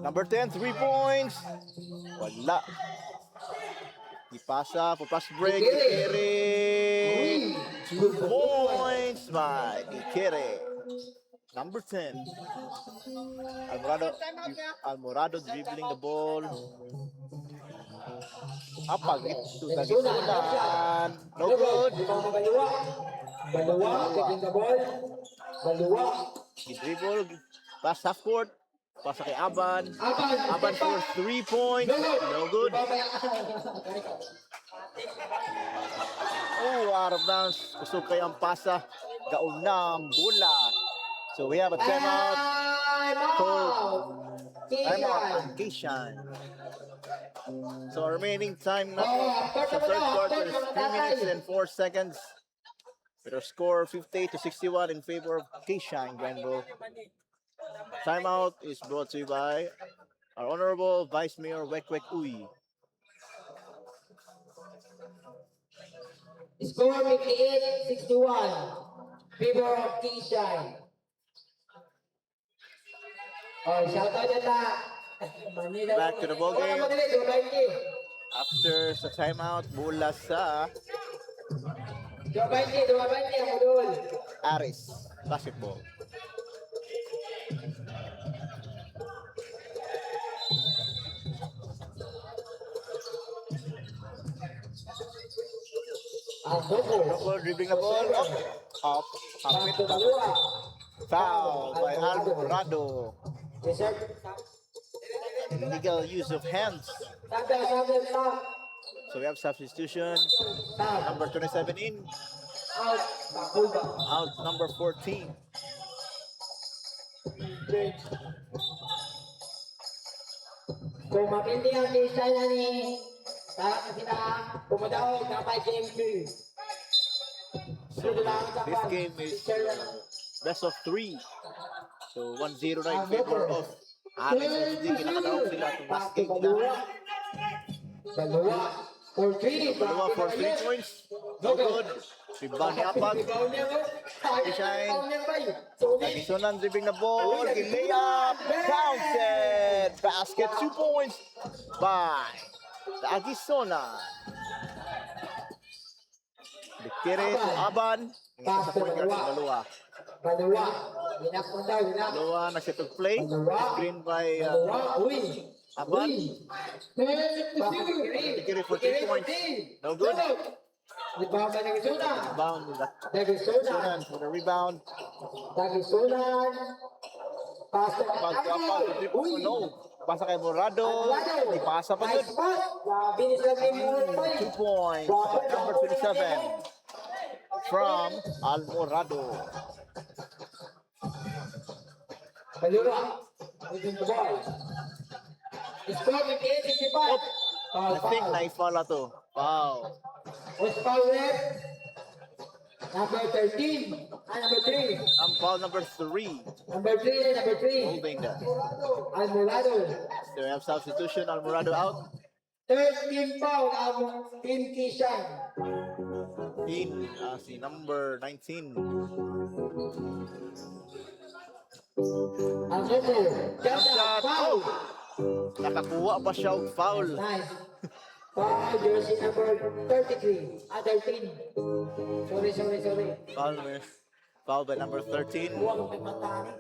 Number 10, 3 points. Wala. Ipasa for pass break. Ikere. 2 points by Ikere. Number 10. Almorado dribbling the ball. Apag ito Lagisunan. No good. Balawa, taking the ball. Balawa. He dribble. Pass half court. Pasa kay Aban. Aban. Aban for 3 points. No good. Oh, out of bounds. Kusog kay ang pasa. Gaunang bola. So we have a timeout. Timeout on Kishan. So remaining time na sa third quarter is 3 minutes and 4 seconds. With our score 58-61 in favor of Kishan Granville. Timeout is brought to you by our Honorable Vice Mayor Wekwek Uy. Score 58-61. Favor of Kishan. Oh, shout out na. Back to the ball game. After sa timeout, bola sa 220, Amulul. Aris Basketball. Rocco dribbling the ball up. Hapit Dalawa. foul by Alvarado. Reserve. Illegal use of hands. Stop. So we have substitution. Stop. Number 27 in. Out. Bakulba. Out number 14. Kung mapindi ang kisa na ni Tara kasi na pumadaw na 5 game 3. So this game is best of 3. So 1-0 na in favor of RSSD. Kinakadaog sila itong last game nila. Dalawa. For 3. Dalawa for 3 points. No good. Rebound ni Apag. Shine. Lagisunan dribbling the ball. Layup. Counted. Basket. 2 points by Lagisunan. Bikire to Aban. Ito sa point guard si Balua. Dalawa. Winak mo daw, winak. Balua na set of play. Screen by Dalawa. Uy. Aban. Kiri for 3 points. No good. Rebound by Dagusunan. Rebound. Dagusunan. Sunan for the rebound. Dagusunan. Pass to Pag to 3 points. No. Pasa kay Morado. Di pasa pa Nice good. pass. Grabe ni sila kay Murphy. 2 points. Number 27 from Almorado. Kalura. Moving the ball. Score 58-65. I think na-foul na to. Wow. Was foul left. Number 13. Number 3. Ang foul number 3. Number 3. Number 3. Holding that. Almorado. So we have substitution. Almorado out. Third team foul ang Team Kishan. In si number 19. Ang Momo. Jump Shot. foul. Nakakuha pa siya og foul. Nice. Foul jersey number 33. 13. Sorry. Foul by number 13. Huwag may matani.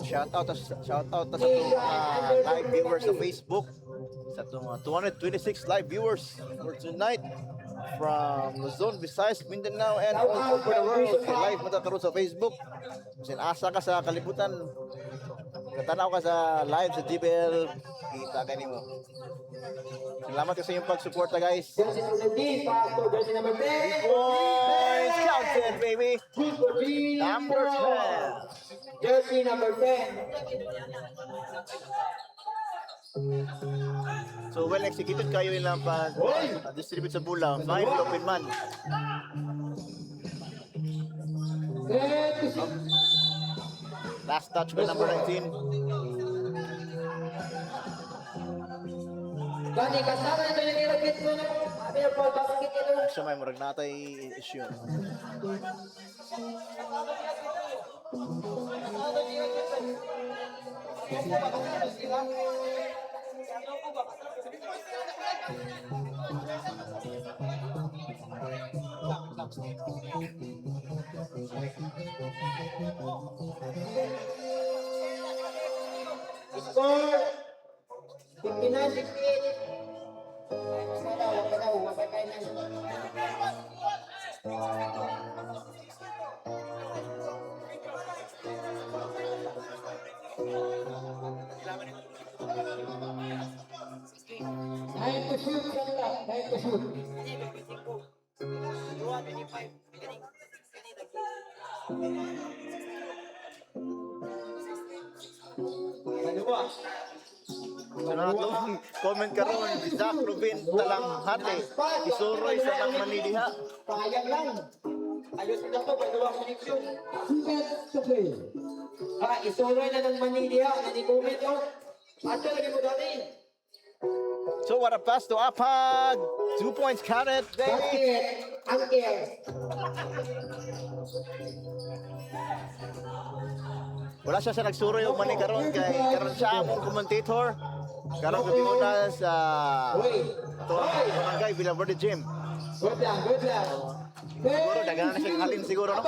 Shout out sa itong live viewers sa Facebook. Sa itong 226 live viewers for tonight from Luzon, Visayas, Mindanao, and all over the world. Live matakaroon sa Facebook. Sinasa ka sa kalibutan. Katanaw ka sa live sa GBL. Kita ka mo. Salamat sa inyong pagsuporta, guys. Jersey number 10. Pass to jersey number 10. Points counted, baby. Good for team. Number 10. Jersey number 10. So well executed kayo ilang distribute sa bola. Fine open man. Last touch by number 19. Gani kasama nito yung nilagit mo ng airport basket ito. Siya may murag natay issue. Score 59-68. Wag kayo na. Nine to shoot, Canada. 9 to shoot. Dalawa. Sunod comment karon Zach Rubin talang hati. Isuroy sa nang manidiha. Sayang lang. Ayos na to, dalawang koneksyon. Defense to play. Isuroy na ng Manilia. Nani-comment yun. At talaga mo dati. So what a pass to Apag. 2 points counted, baby. Basket. Angkel. Wala siya nagsuroy yung mani karon kay karon siya among commentator. Karon gabi muna sa barangay Villaverde Gym. Good lang, good lang. Siguro dagan na siya halin siguro no.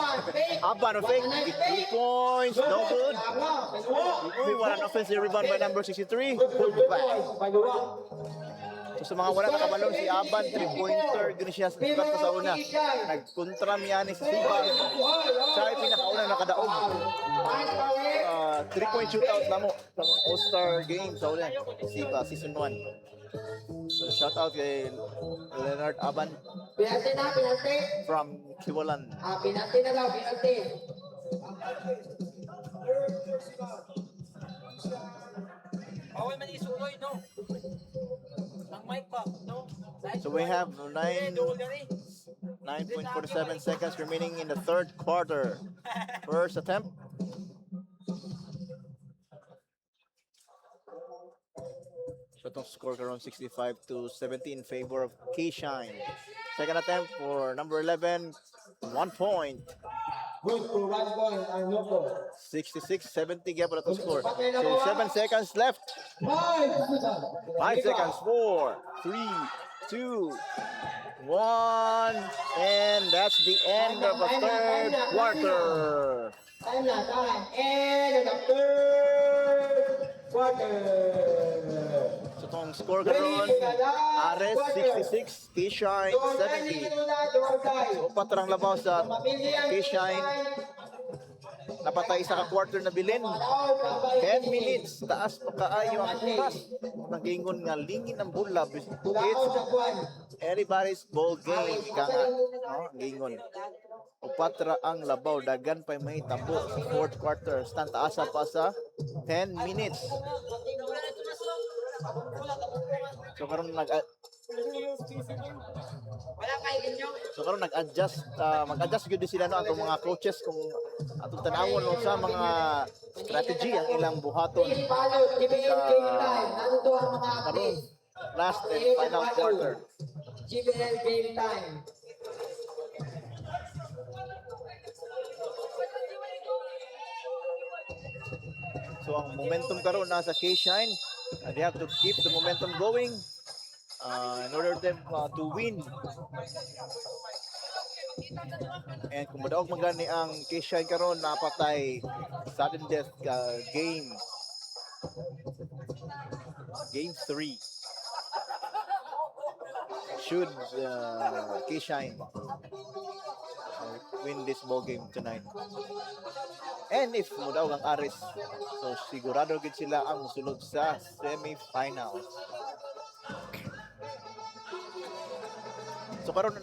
Aban no fake 3 points, no good. We want an offensive rebound by number 63. Pull back. So sa mga wala nakabalong si Aban 3-pointer gini siya sa una. Nagkontra niya ni Siba. Siya ay pinakauna nakadaog. 3-point shootout na mo sa mga All-Star game sa una. Siba season 1. So shout out kay Leonard Aban Pinalti na, pinalti. from Kiwalan. Pinalti na daw, pinalti. Bawal man isuloy, no? Ang mic pa, no? So we have 9.47 seconds remaining in the third quarter. First attempt. So itong score around 65-70 in favor of K-Shine. Second attempt for number 11, 1 point. Good for 1 point, Arnoko. 66-70 gap at the score. So 7 seconds left. 5 seconds. 4, 3, 2, 1. And that's the end of the third quarter. Time na, time. And the third quarter. So itong score karon, Ares 66, K-Shine 70. So upat rang labaw sa K-Shine. Napatay isa ka quarter na bilin. 10 minutes, taas pa kaayo ang oras. Nagingon nga lingin ang bola. It's everybody's ball game. Ika nga, no? Gingon. Upat ra ang labaw, dagan pa may tabo sa fourth quarter. Stand taasa pa sa 10 minutes. So karon nag-adjust, mag-adjust gyud sila no atong mga coaches kung atong tanawon no, sa mga strategy ang ilang buhaton karon last and final quarter. GBL game time. So ang momentum karon nasa K-Shine. They have to keep the momentum going in order them to win. And kung madaog magani ang K-Shine karon, napatay sudden death game. Game 3. Should K-Shine win this ball game tonight. And if mudaog ang Aris, so sigurado gid sila ang mosulod sa semifinals. So karon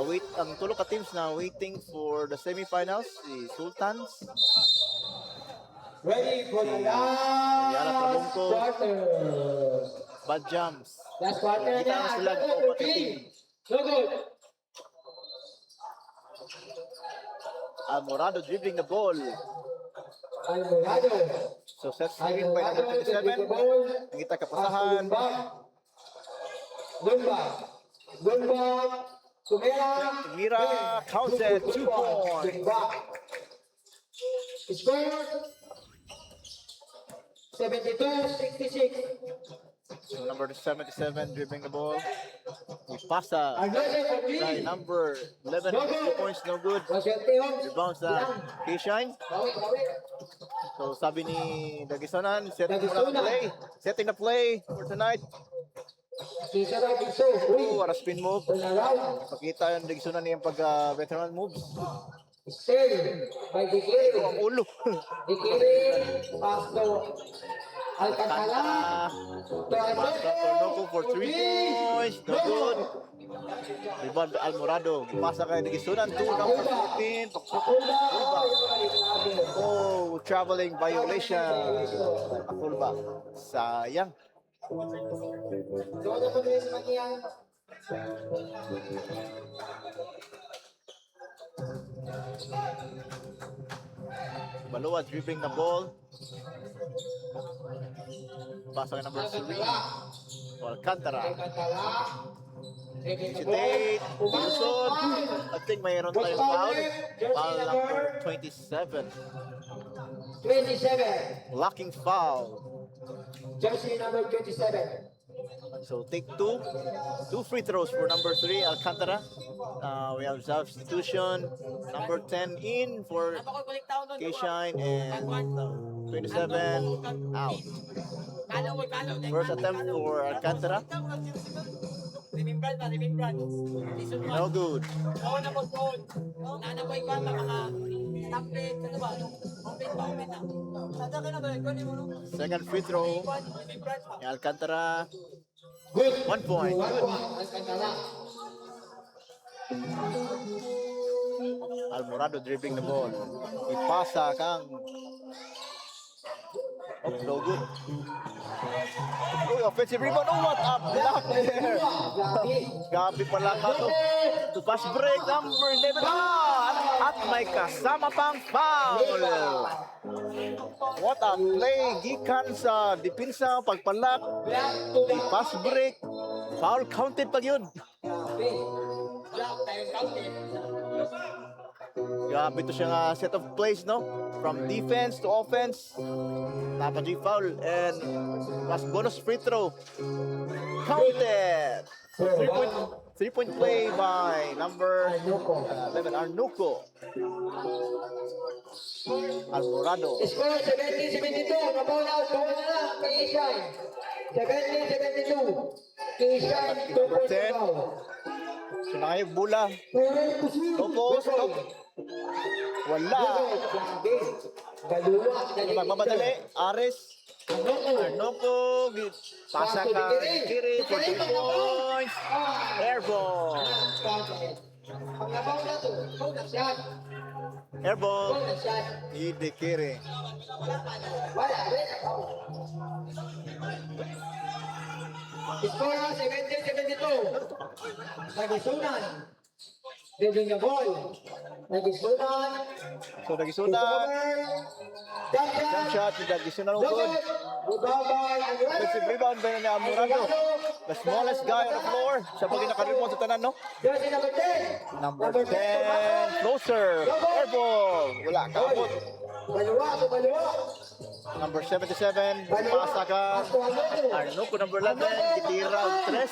wait ang tulo ka teams na waiting for the semifinals, si Sultans, Ready for the Yara last Trabungco, quarter. Bad Jams. Last quarter Kita na sila na. ang upat ka team. So good. Almorado dribbling the ball. Alvarado. So set screen by number 27. Kita kapasahan. Lumba. Tumera. Mira counts at 2 points. Score 72-66. So number 77 dribbling the ball. Ipasa Another for by three. number 11. 2 points, no good. Rebounds na K-Shine. So sabi ni Dagisonan, setting the play for tonight. Oh, what a spin move. Pakita yung Dagisonan niyang pag-veteran moves. Still by Ito Dikiri. ang ulo. Dikiri. Pasto. Alcantara. Tornoco for 3 points. No good. Rebound Almorado. Pasa kay Dagisonan. 2 number 14. Oh, traveling violation. Akulba. Sayang. Doon po rin maniyang. Balua dribbling the ball. Pasa kay number 3. Alcantara. Hesitate. Wilson. I think mayroon tayong foul. Foul number 27. 27. Blocking foul. Jersey number 27. So take two free throws for number 3, Alcantara. We have substitution. Number 10 in for K-Shine and 27 out. First attempt for Alcantara. No good. Second free throw. Alcantara. Good. 1 point. Good. Alcantara. Almorado dribbling the ball. Ipasa kang. Oh, no good. Oh, offensive rebound. Oh, what a block there. Gabi pala ka to. To pass break number 11. At may kasama pang foul. What a play. Gikan sa depensa, pagpalak. Di pass break. Foul counted pag yun. Grabe to siya nga set of plays, no? From defense to offense. Dapat G foul and was bonus free throw. Counted. So 3-point play by number 11 Arnuco. Alvarado. Score 17-72. Mabaw na lang. K-Shine. 17-72. K-Shine. 2 Number points 10. mabaw. Sinangayog bola. No post. No. Wala. Grabe. Baluwa. Magmamadali. Ares. Arnoco. Pasa ka. Kiri for 2 points. Airball. Pag nabaw na to, ikaw na shot. Airball. Ikaw na shot. Hindi Kiri. Wala, rin. Score na 17-72. Nagisunan. Dribbling the ball. Nagisunan. So nagisunan. Jump Jump shot. shot. Nagisunan ng good. Rebound. Offensive rebound ba ni Amorado? The smallest guy on the floor. Siya pag naka-rebound sa tanan, no? Jersey number 10. Number 10. Closer. Airball. Wala. Kabot. Baluwa. Baluwa. Number 77. Pasa ka. Arnoco number 11. Kitira. 3.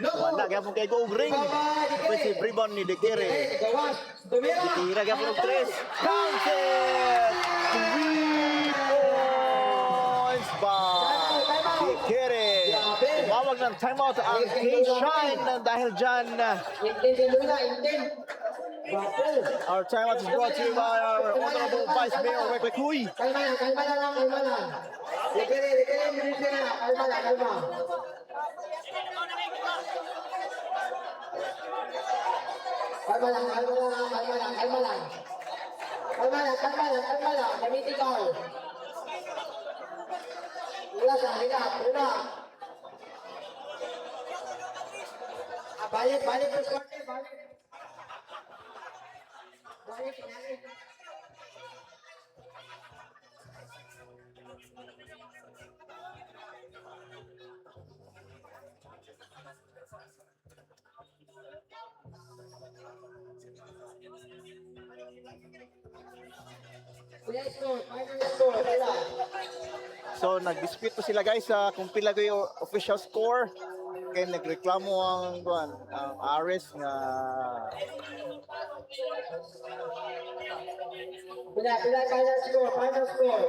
Wala. Kaya kay go ring. Offensive rebound ni Dekere. Gawas. Tumira. Kitira kaya 3. Counted. 3 points by Dekere. Tumawag ng timeout ang K-Shine dahil dyan. Intin Luna. Intin. Our timeout is brought to you by our Honorable Vice Mayor Rick Huy. Kalma lang. Kalma na lang. Kalma lang. Likere. Bilis na. Kalma lang. Kalma. Kalma lang. Kalma lang. Kalma lang. Kalma lang. Kalma lang. Kalma lang. Kalma lang. Gamitin ko. Relax lang. Relax. Relax. Balik. Balik. Balik. Balik. Balik. So nag-dispute po sila guys sa kung pila ko yung official score. Kaya nagreklamo ang Ares nga Final score.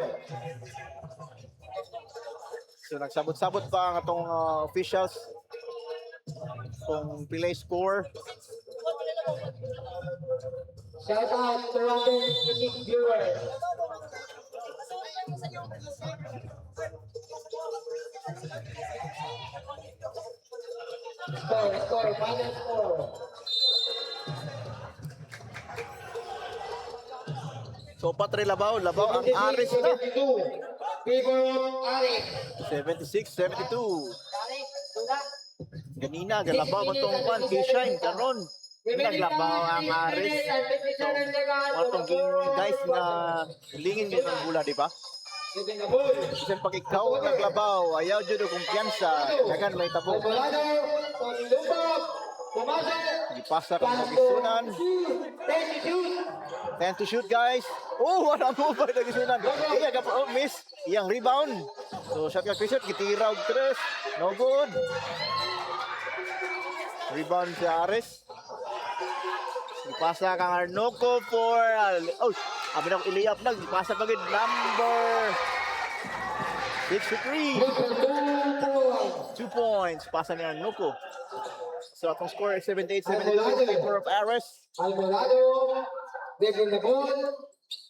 so nagsabot-sabot pa ang atong officials kung pila yung score. Shout out to 256 viewers. Score, final score. So patre labaw ang Ares na. 72. Favor Ares. 76-72. Ares, tula. Ganina galabaw man tong K-Shine karon. Naglabaw ang Ares. So watong game guys na lingin din ang bula, di ba? Giving the ball. Kasi pag ikaw naglabaw, ayaw dyan o kumpiyansa, dagan may tabo. Alvarado, Tony Lumbog, pumasok. Ipasa kang magisunan. 10 to shoot. 10 to shoot guys. Oh, wala mo ba nagisunan? Iya ka pa, oh, miss. Iyang rebound. So shot ka Christian, kitira og 3. No good. Rebound si Ares. Ipasa kang Arnoco for abi na iliyap na, ipasa pagid number 63. 2 points. Pasa ni Arnoco. So atong score is 78-72 in favor of Ares. Alvarado, giving the ball.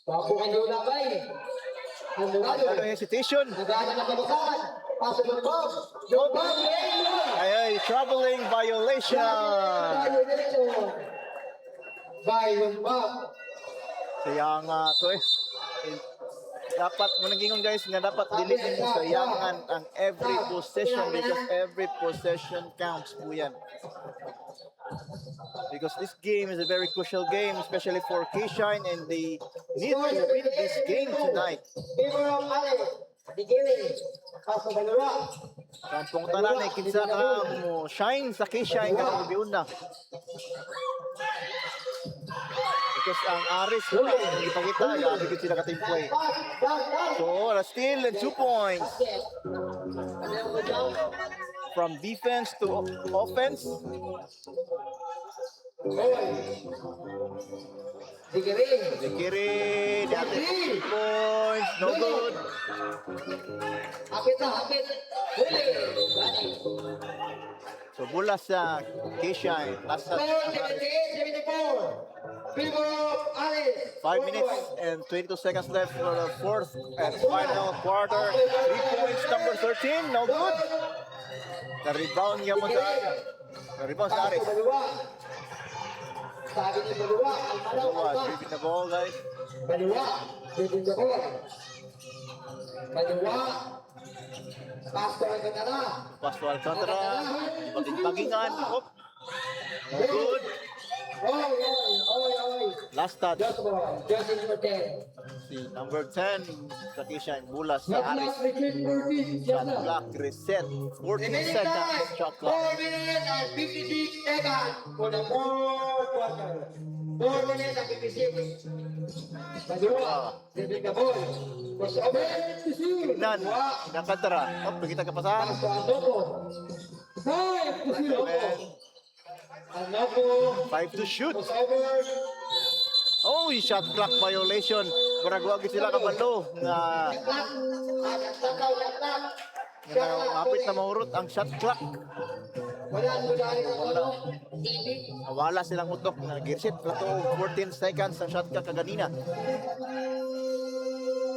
Papukan daw na bay. Alvarado, Ano hesitation? nagana na kabakan. Pasok ng Bob. Yung Bob, Ay, traveling violation. By yung Bob. Kaya nga to dapat mo nagingon guys nga dapat diliin mo sayangan ang every possession because every possession counts po yan. Because this game is a very crucial game especially for K-Shine and they need to win this game tonight. Favor of Alex. Digiling. Pasok ng Lura. Kampong tanan ay kinsa ka mo shine sa K-Shine ka mo giuna. Because ang Aris, hindi pa kita, grabe ko sila katimpoy. So, still 2 points. From defense to offense. Zikiri, dati 2 points, no good. Hapit na, hapit. Huli. Bali. So, bola sa K-Shine. Last touch Score ng Aris. 78-74. Favor of Alice. 5 minutes and 22 seconds left for the fourth and final quarter. 3 points, number 13, no good. Na-rebound niya mo sa na-rebound sa Aris. Baliwa. Sabi ni Baliwa. Dalawa, dribbling the ball, guys. Baliwa. Dribbling the ball. Baliwa. Pass to Alcantara. Pass to Alcantara. Paging-pagingan. Oh. No good. Oy. Last touch. Just ball. Just number 10. Si number 10 sa K-Shine. Bola sa Shot Aris. clock, return 14. Shot clock reset. 14 seconds. Shot clock. 4 minutes and 56 seconds for the fourth quarter. 4 minutes and 56. Baliwa. Dribbling the ball. Was over to shoot. Tignan. Alcantara. Oh, nakita ka pa sa Pass to Andoco. 5 to shoot. Andoco. 5 to shoot. Was over. Oh, shot clock violation. Baragwagi sila kabalo nga mapit na mahurot ang shot clock. Wala ang gudari ng ano. TV. Nawala silang utok na girsit. Plato 14 seconds ang shot clock kaganina.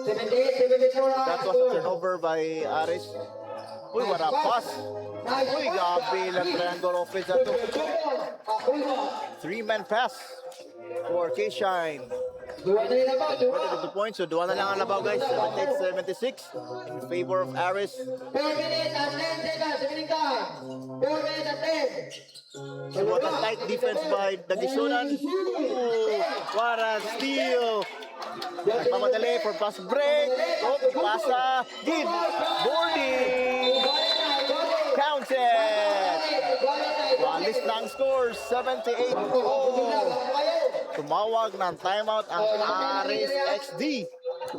78-74. That was a turnover by Aris. Uy, wala pass. Uy, gabi lang triangle offense na to. 3-man pass for K-Shine. Dua na yun ba? Dua. 22 points, so duwa na lang ang labaw guys. 78-76 in favor of Aris. 4 minutes and 10 seconds. Remaining time. 4 minutes and 10. So what a tight defense by Dagisunan. Ooh, what a steal. Nagmamadali for pass break. Oh, pasa. Give. Boarding. Counted. Walis na ang score. 78. Tumawag ng timeout ang Aris XD.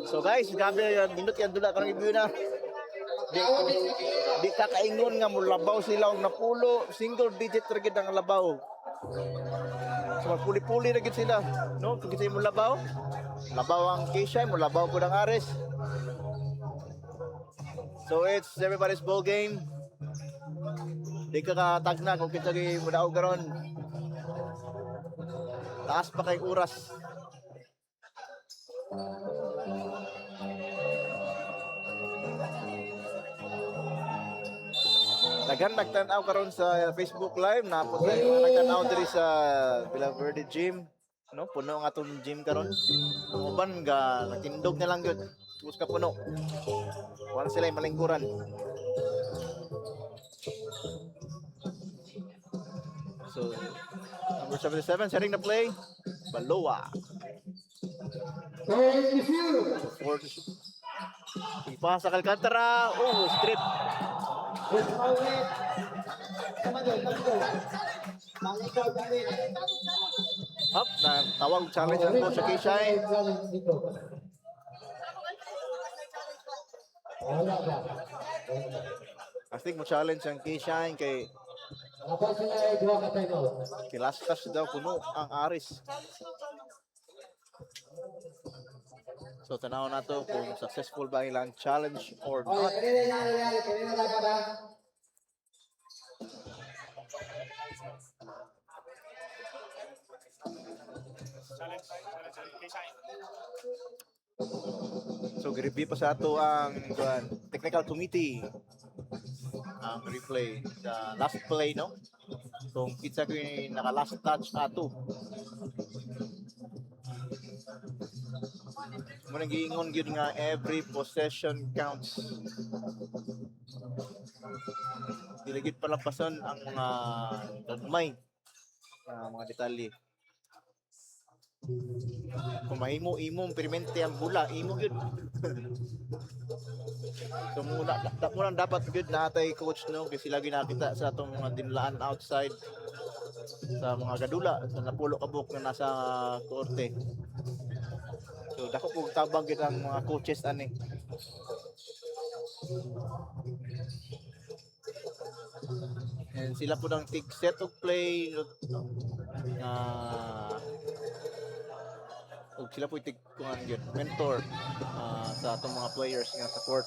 So guys, gabi yung minute yan doon karang ibyo na. Di kakaingon nga mulabaw sila og napulo, single digit ra gid ang labaw. So magpuli-puli ra gid sila, no? Kung kita mo labaw, labaw ang K-Shine, mo labaw pud ang Aris. So it's everybody's ball game. Di ka katagna kung kita gi mudaog karon. Taas pa kay oras. Dagan nagtanaw karon sa Facebook Live na po nagtanaw diri sa Villa Verde Gym, no? Puno ang atong gym karon. Ang uban ga nakindog na lang gyud. Tus ka puno. Wala sila malingkuran. So number 77 setting the play. Baloa. Four to shoot. Ipasa kay Alcantara. Oh, strip. Up na tawag challenge ang coach sa K-Shine. I think mo challenge ang K-Shine kay last touch daw puno ang Aris. So tanaw na to kung successful ba ilang challenge or not. So gi-review pa sa ato ang technical committee ang replay the last play, no? Kung kita ko yung naka last touch ato. Muna giingon gyud nga every possession counts. Diligid palampason ang mga gagmay mga detalye. Kung mahimo imong permente ang bula, imo gyud. So muna dapat gyud natay coach no kasi lagi nakita sa atong mga dinlaan outside sa mga gadula sa napulo kabuk na nasa korte. So dako kog tabang gyud ang mga coaches ani. And sila po ng tig set of play ug sila po tig kuan gyud mentor sa atong mga players nga sa court.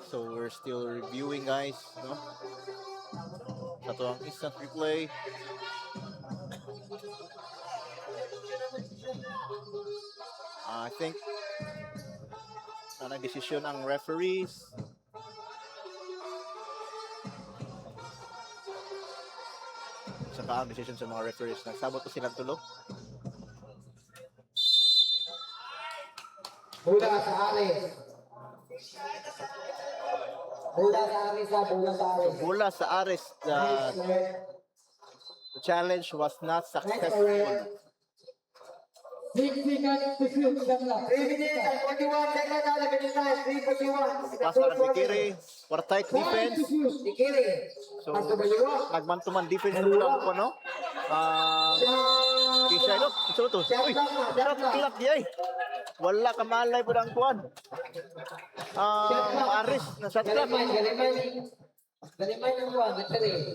So we're still reviewing guys, no? Sa to ang instant replay. I think na decision ang referees. Saka ang decision sa mga referees. Nagsabot ko silang tulo. Bola sa Ares. Bola sa Ares ha, bola sa Ares. Bola sa Ares. The challenge was not successful. 6 seconds to shoot. 3 minutes and 41 seconds na limited time. 3:41. Pass para ni Kiri. For tight defense. Ikiri. So, nagman-to-man defense na lang po, no? Kisha, look. Ito to. Uy, darat na kilak di ay. Wala ka malay po ng kuwan. Aris, na shot clock. Galimay ng buwan, natari.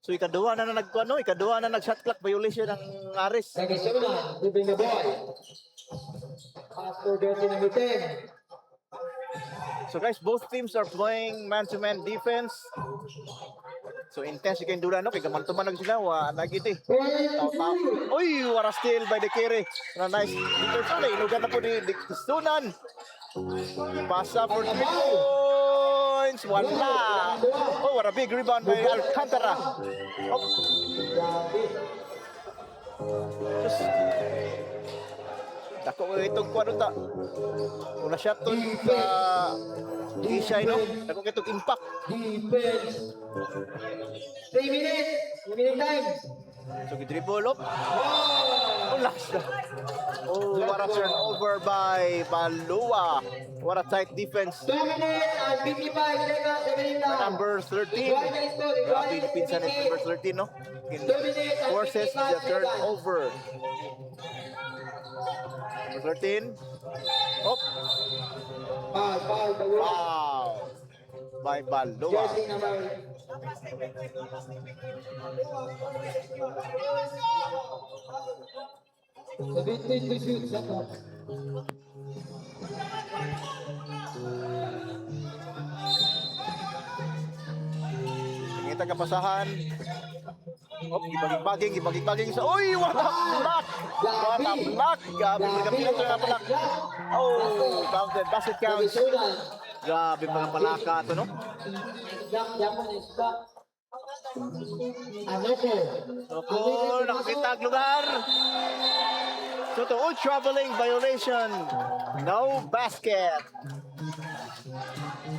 So, ikaduha na nagkuwan, no? Ikaduha na nag-shot clock violation ng Aris. Nagisuna, moving the ball. Pass for dirty number 10. So, guys, both teams are playing man-to-man defense. So, intense you can do that, no? Kaya gaman-tuman lang sila. Nagit eh. Uy, wara steal by the Kiri. Na nice. Dito sa inugan na po ni Sunan. Pasa for 3 points. Wala. Oh, what a big rebound by Alcantara. Oh. Just, dako ko itong kuwan ta. Una shot to sa Ishay, no? Dako ko itong impact. Defense. 3 minutes. Limited time. So, gidribble up. Oh, last na. Oh, what a turnover by Balua. What a tight defense. 2 minutes and 55 seconds remaining now. Number 13. Grabe yung pinsan ni number 13, no? Forces the turnover. Number 13. Oh, Foul. wow. By Balua. Jersey number. The vintage to shoot, set up. Ngita kapasahan. Oh, ibaging-baging sa... Uy, what a block! What a block! Grabe, nagkapilat na block. Oh, counted. Basket counts. Grabe mga palaka ito, no? Opo, nakakitag lugar. So to all traveling violation. No basket.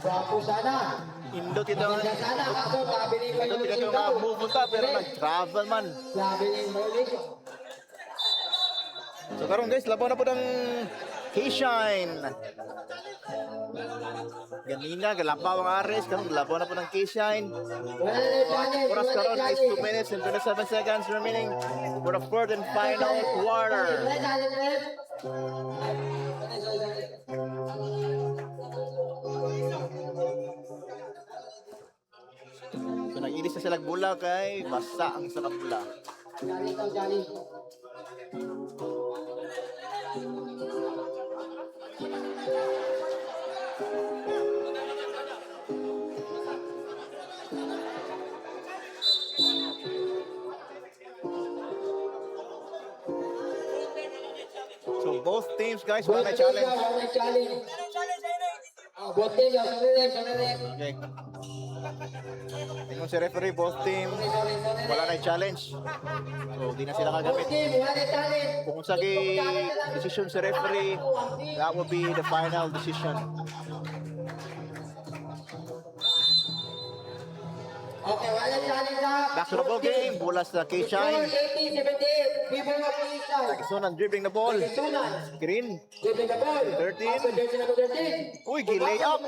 Bapo sana. Indot ito. Sana kaso sabi ni Indot ito nga pupunta pero nag-travel man. Sabi ni violation. So karon guys, laban na po ng K-Shine. Ganina, galapaw ang Ares. Karon laban na po ng K-Shine. Oras karon is 2 minutes and 27 seconds remaining for the fourth and final quarter. So nag-ilis na sila bula kay basa ang sarap bula. Jali. So both teams guys want a challenge. Both team, yung sunod. Okay. Tingnan si referee, both team wala na yung challenge. So, di na sila Both kagamit. team, wala na talent. Kung sa decision si referee, that will be the final decision. Okay, wala na talent na. Back to the ball game. Bola sa K-Shine. 18-17. People of Queensland. Sunan dribbling the ball. Sunan. Green. Dribbling the ball. 13. Pastor jersey number 13. Uy, gilay up.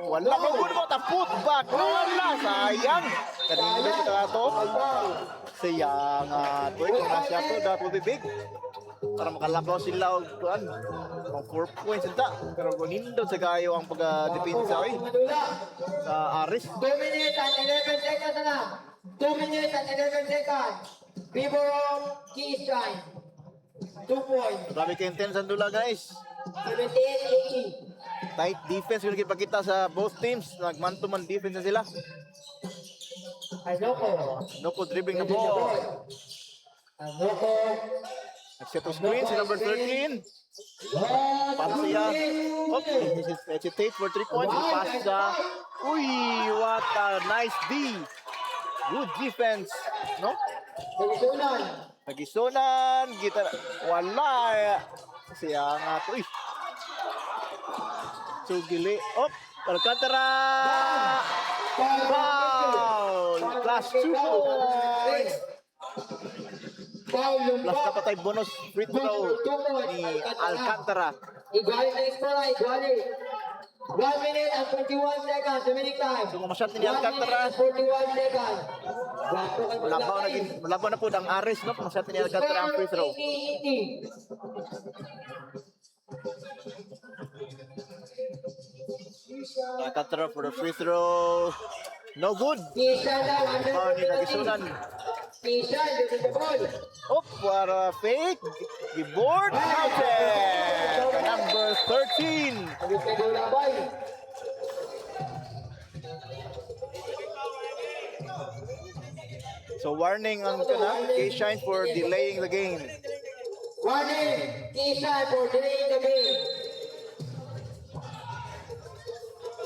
Wala pa good mo. Taput back. Wala. Sayang. Kanino kita to. Sayang. Tuloy kung nasya to, that will be big. Para makalabaw sila og kuan. Ang 4 points ita. Pero kung nindot sa kayo ang pagka-depensa sa Aris. 2 minutes and 11 seconds na. 2 minutes and 11 seconds. People of Queensland. 2 points. Grabe ka intense ang dula, guys. 17-18. Tight defense will ipakita sa both teams. Nag-man-to-man defense na sila. Anoko. Noko dribbling the ball. Anoko. Nag-set of screen si number 13. Para siya. Okay, this is hesitate for 3 points. Pass sa. Uy, what a nice D. Good defense. No? Pagisunan. Nagisunan. Kita. Wala. Siya nga to. Uy. Sugili. Oh, Alcantara. Foul. Plus 2 points. Foul yung Plus back. dapat ay bonus free throw ni Alcantara. Iguali na extra, iguali. 1 minute and 21 seconds remaining time. So, kumasyat ni Alcantara. 1 minute and 41 seconds. Labaw na po ang Aris, no? Kumasyat ni Alcantara ang free throw. 80. Alcantara for the free throw. No good. Kishan daw, under Oh, ni Nagisunan. Kishan, using the ball. Oh, para fake. The board counted. Number 13. Nagpego na boy. So warning on K-Shine for delaying the game. Warning, Kishan for delaying the game.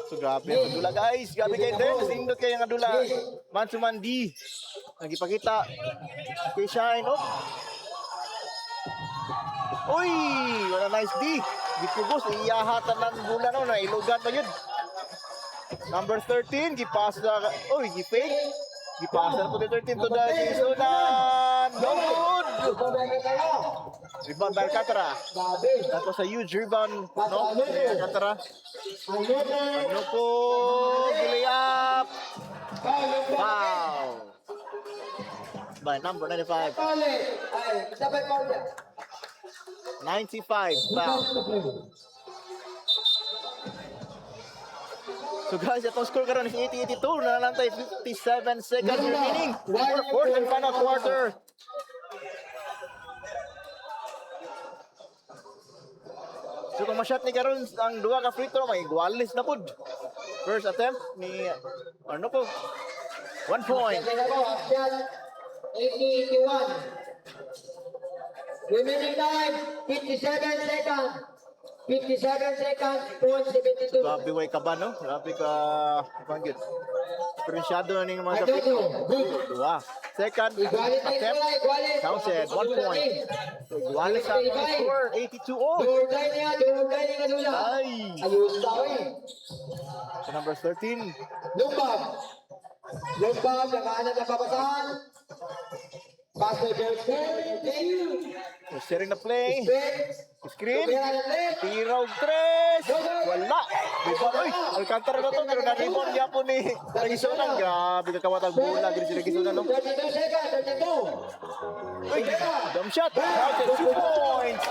So grabe ang dula, guys. Grabe kayo din. Sindot kayo ang dula. Man to man D. Nagipakita. K-Shine. Oh. Uy! Wala nice D. Gipugos. Iyahatan ng bola no. Nailugan pa yun. Number 13. Gipasa. Uy, gipake. Gipasa na po ni 13 to the Gisunan. No good. Pabalik kayo. Rebound by Alcantara. Grabe. That was a huge rebound. No? Ni Alcantara. Another Ano po? Gilay up. foul yung back. Wow. By number 95. Pali. Ay, dapat foul niya. 95. Foul. So guys, itong score karon is 80-82. Nanalantay 57 seconds remaining. For fourth and final quarter. So kung masyat ni karon ang duha ka free throw, may igualis na pud. First attempt ni ano po? 1 point. Tingnan mo, Abdel. 80-81. Remaining time, 57 seconds. 57 seconds, point 72. Grabe way ka ba, no? Grabe ka, pangit. Diferensyado na ning mga free Adobo, throw. good. Dua. Second Igualit na attempt. igualit, igualit. Townsend, 1 point. Igualis sa score, 82-0. Durugay niya dula. Ay! Ayos daw eh. So number 13. Lumbab. Lumbab, nakahanap ng babasahan. Pastor Jersey. They're setting the play. Straight. Screen. Tumira na play. Tiraw 3. Wala. Rebound. Uy! Alcantara na to. Pero na-rebound niya po ni Nagisunan. Grabe kakawat ang bola. Gini si Nagisunan, no? 32 seconds, 32. Uy! Dump shot. Counted 2 points.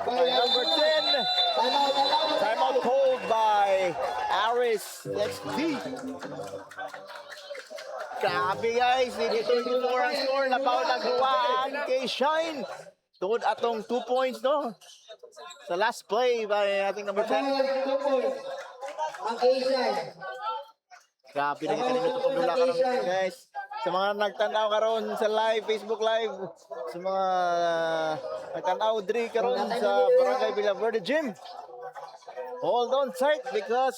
By number 10. Timeout, timeout. Timeout called by Aris XD. Grabe guys, dito yung ang score na bawal nagduwaan kay Shine. Tungod atong 2 points, no? Sa last play by ating number 10. Ang K-Shine. Grabe na kanina ito pagdula ka ng guys. Sa mga nagtanaw karon sa live, Facebook live, sa mga nagtanaw diri karon sa Barangay Villaverde Gym. Hold on tight because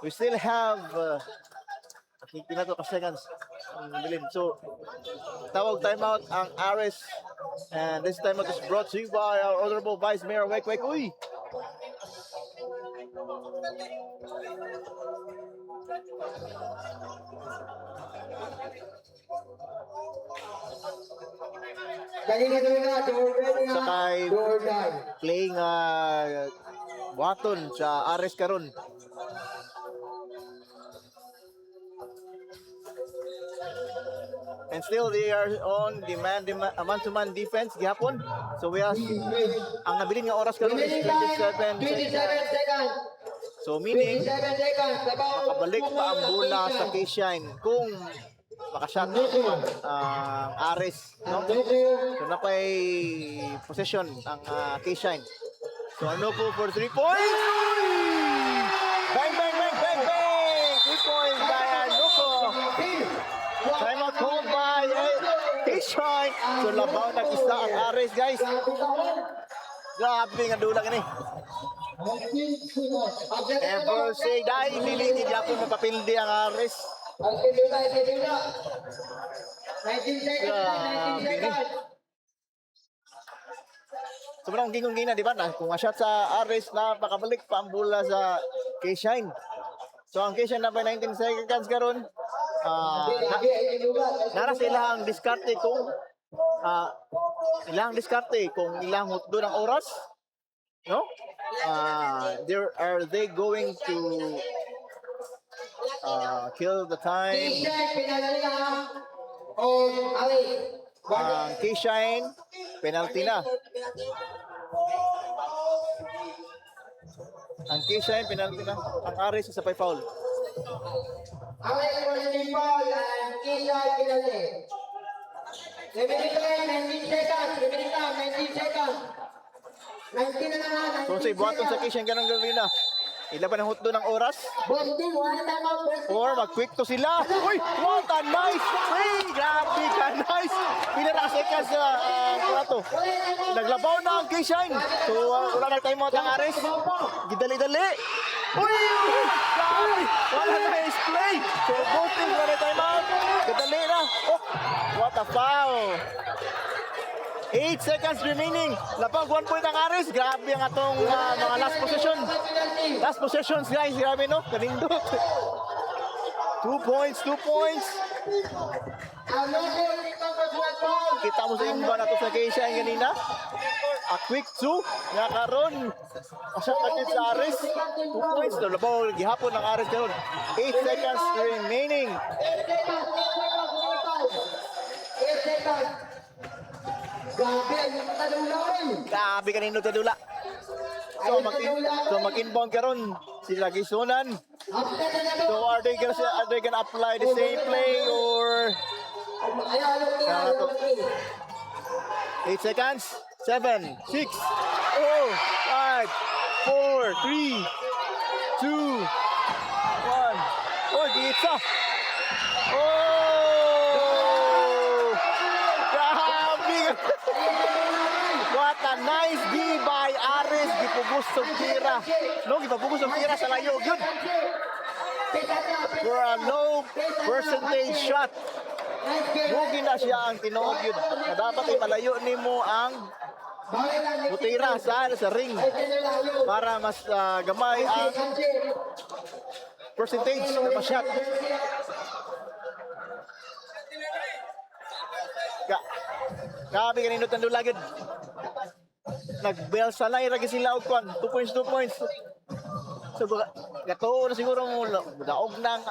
we still have na to ka seconds ang bilin. So, tawag timeout ang Ares. And this timeout is brought to you by our Honorable Vice Mayor Wek Wek Uy. Kanina na, Sakay Jordan. playing buhaton sa Ares karon. And still they are on man-to-man defense gihapon. So we have ang nabilin nga oras karon is 27 27 seconds. seconds. So meaning 27 seconds. makabalik pa ang bola sa K-Shine kung makashot ang Ares, no? So napay possession ang K-Shine. So Arnoco for 3 points. Bang bang bang bang bang. 3 points by Arnoco. Timeout called by K-Shine. So labaw nag-isa ang Ares, guys. Grabe nga dulang ini. Ever say dahil hindi ako mapapildi ang Ares. 19 seconds. 19 seconds. Sobrang gingong-gina, di ba? Kung shot sa Ares na makabalik pa ang bola sa K-Shine. So ang K-Shine na pa 19 seconds karon. Nara sa ilang diskarte kung ilang hutdo ng oras, no? Are they going to kill the time? Ang K-Shine penalty na. Ang K-Shine penalty na. Ang Ares isa pa foul. Alex Paul and Kisha Pinale. 19 seconds. 19 seconds. 19 na nga. So say buhaton sa K-Shine kanang gawin na. Ila pa ng hutdo ng oras? Boston, wala tama. Or mag-quick to sila. Uy! What a nice play! Grabe ka, nice! Pila na seconds sa to. Naglabaw na ang K-Shine. So wala na timeout ang Ares. Gidali-dali. Uy! Grabe! What a nice play! So both teams wala na timeout. Gidali na. Oh! What a foul! 8 seconds remaining. Lapag 1 point ang Ares. Grabe ang atong mga last possession. Last possessions, guys. Grabe, no? Kanindot. 2 points, 2 points. Kita mo sa imba na to sa K-Shine kanina. A quick 2. Nga karon. Asya patit sa Ares. 2 points. Labaw, gihapon ng Ares karon. 8 seconds remaining. 8 seconds. Grabe kanino tadula. So mag-inbound karon sila Gisunan. So are they gonna apply the same play or 8 seconds? 7, 6, 5, 4, 3, 2, 1. Oh, gitsa. Oh! Grabe! What a nice D by Ares. Gipugos sa tira. No, gipugos sa tira sa layo. Good. For a low percentage shot. Mugi na siya ang tinuod yun. Na dapat ay malayo nimo ang butira sa ring para mas gamay ang percentage na pa-shot. Grabe kanino tando lagid. Nagbel sanay ra sila og kwan. 2 points, 2 points. So gato na siguro mo daog nang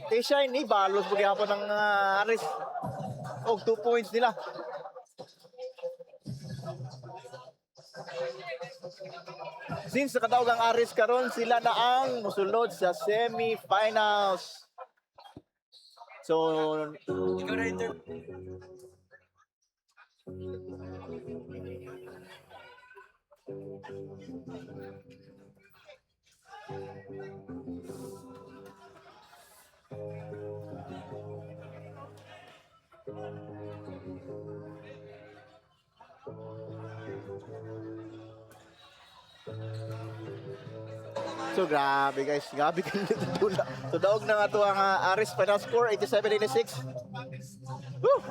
K-Shine ni balos bugyapon ng Ares. Og 2 points nila. Since nakadaog ang Ares karon, sila na ang musulod sa semi-finals. So So grabe guys, grabe kayo dito. Tudaog na nga ito ang Aris final score, 87-86. Woo!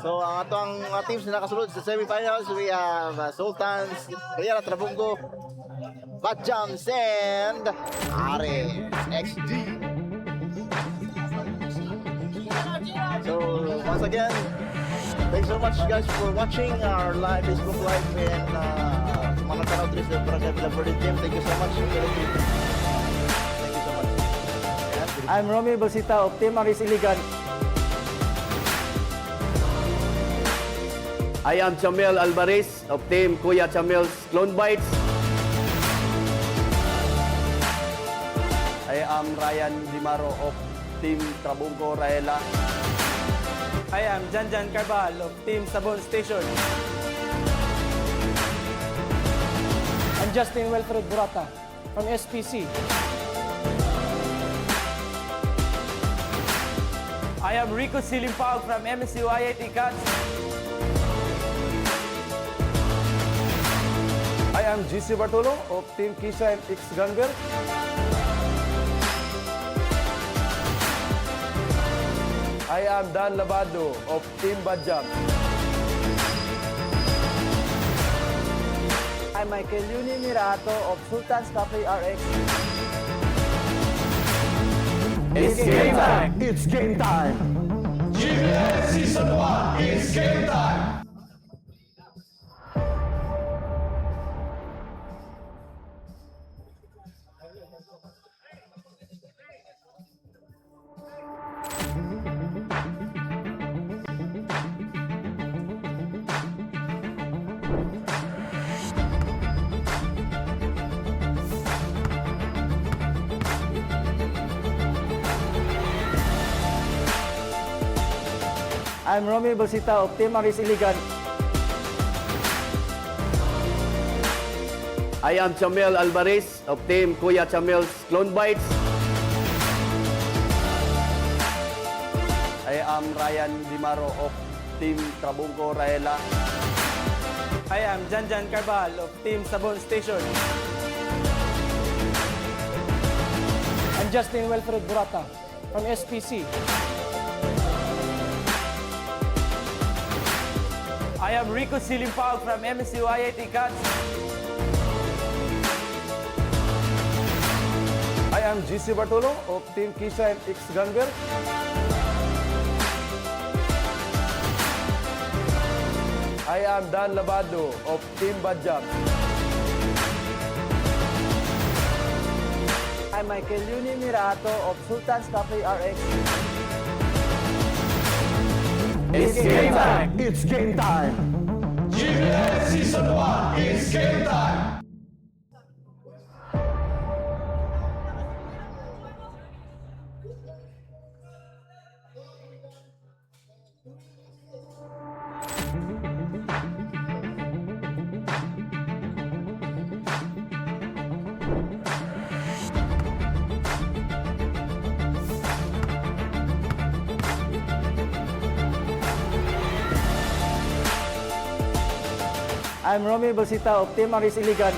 So ang ato ang mga teams na nakasunod sa semifinals, we have Sultans, Real Trabungo, Badjams, and Aris XD. So once again, thanks so much guys for watching our live Facebook Live and mga tanaw dito sa Barangay Villa Team. Thank you so much. Thank you so much. I'm Romy Balsita of Team Aris Iligan. I am Chamel Alvarez of Team Kuya Chamel's Clone Bites. I am Ryan Dimaro of Team Trabungco Raela. I am Janjan Carbal of Team Sabon Station. I'm Justin Wilfred Burata from SPC. I am Rico Silimpag from MSU IIT Cats. I am GC Bartolo of Team Kisha and X Gunber. I am Dan Labado of Team Badjam. I'm Michael Yuni Mirato of Sultan's Cafe RX. It's game time! It's game time! GBS Season 1 is game time! I'm Romy Balsita of Team Aris Iligan. I am Chamel Alvarez of Team Kuya Chamel's Clone Bites. I am Ryan Dimaro of Team Trabungco Raela. I am Janjan Carbal of Team Sabon Station. I'm Justin Wilfred Burata from SPC. I am Rico Silimpag from MSU IIT Cats. I am GC Bartolo of Team Kisha and X Gunber. I am Dan Labado of Team Badjam. I'm Michael Yuni Mirato of Sultan's Cafe RX. It's game time! It's game time! GBS Season 1 is game time! I'm Romy Balsita of Team Aris Iligan.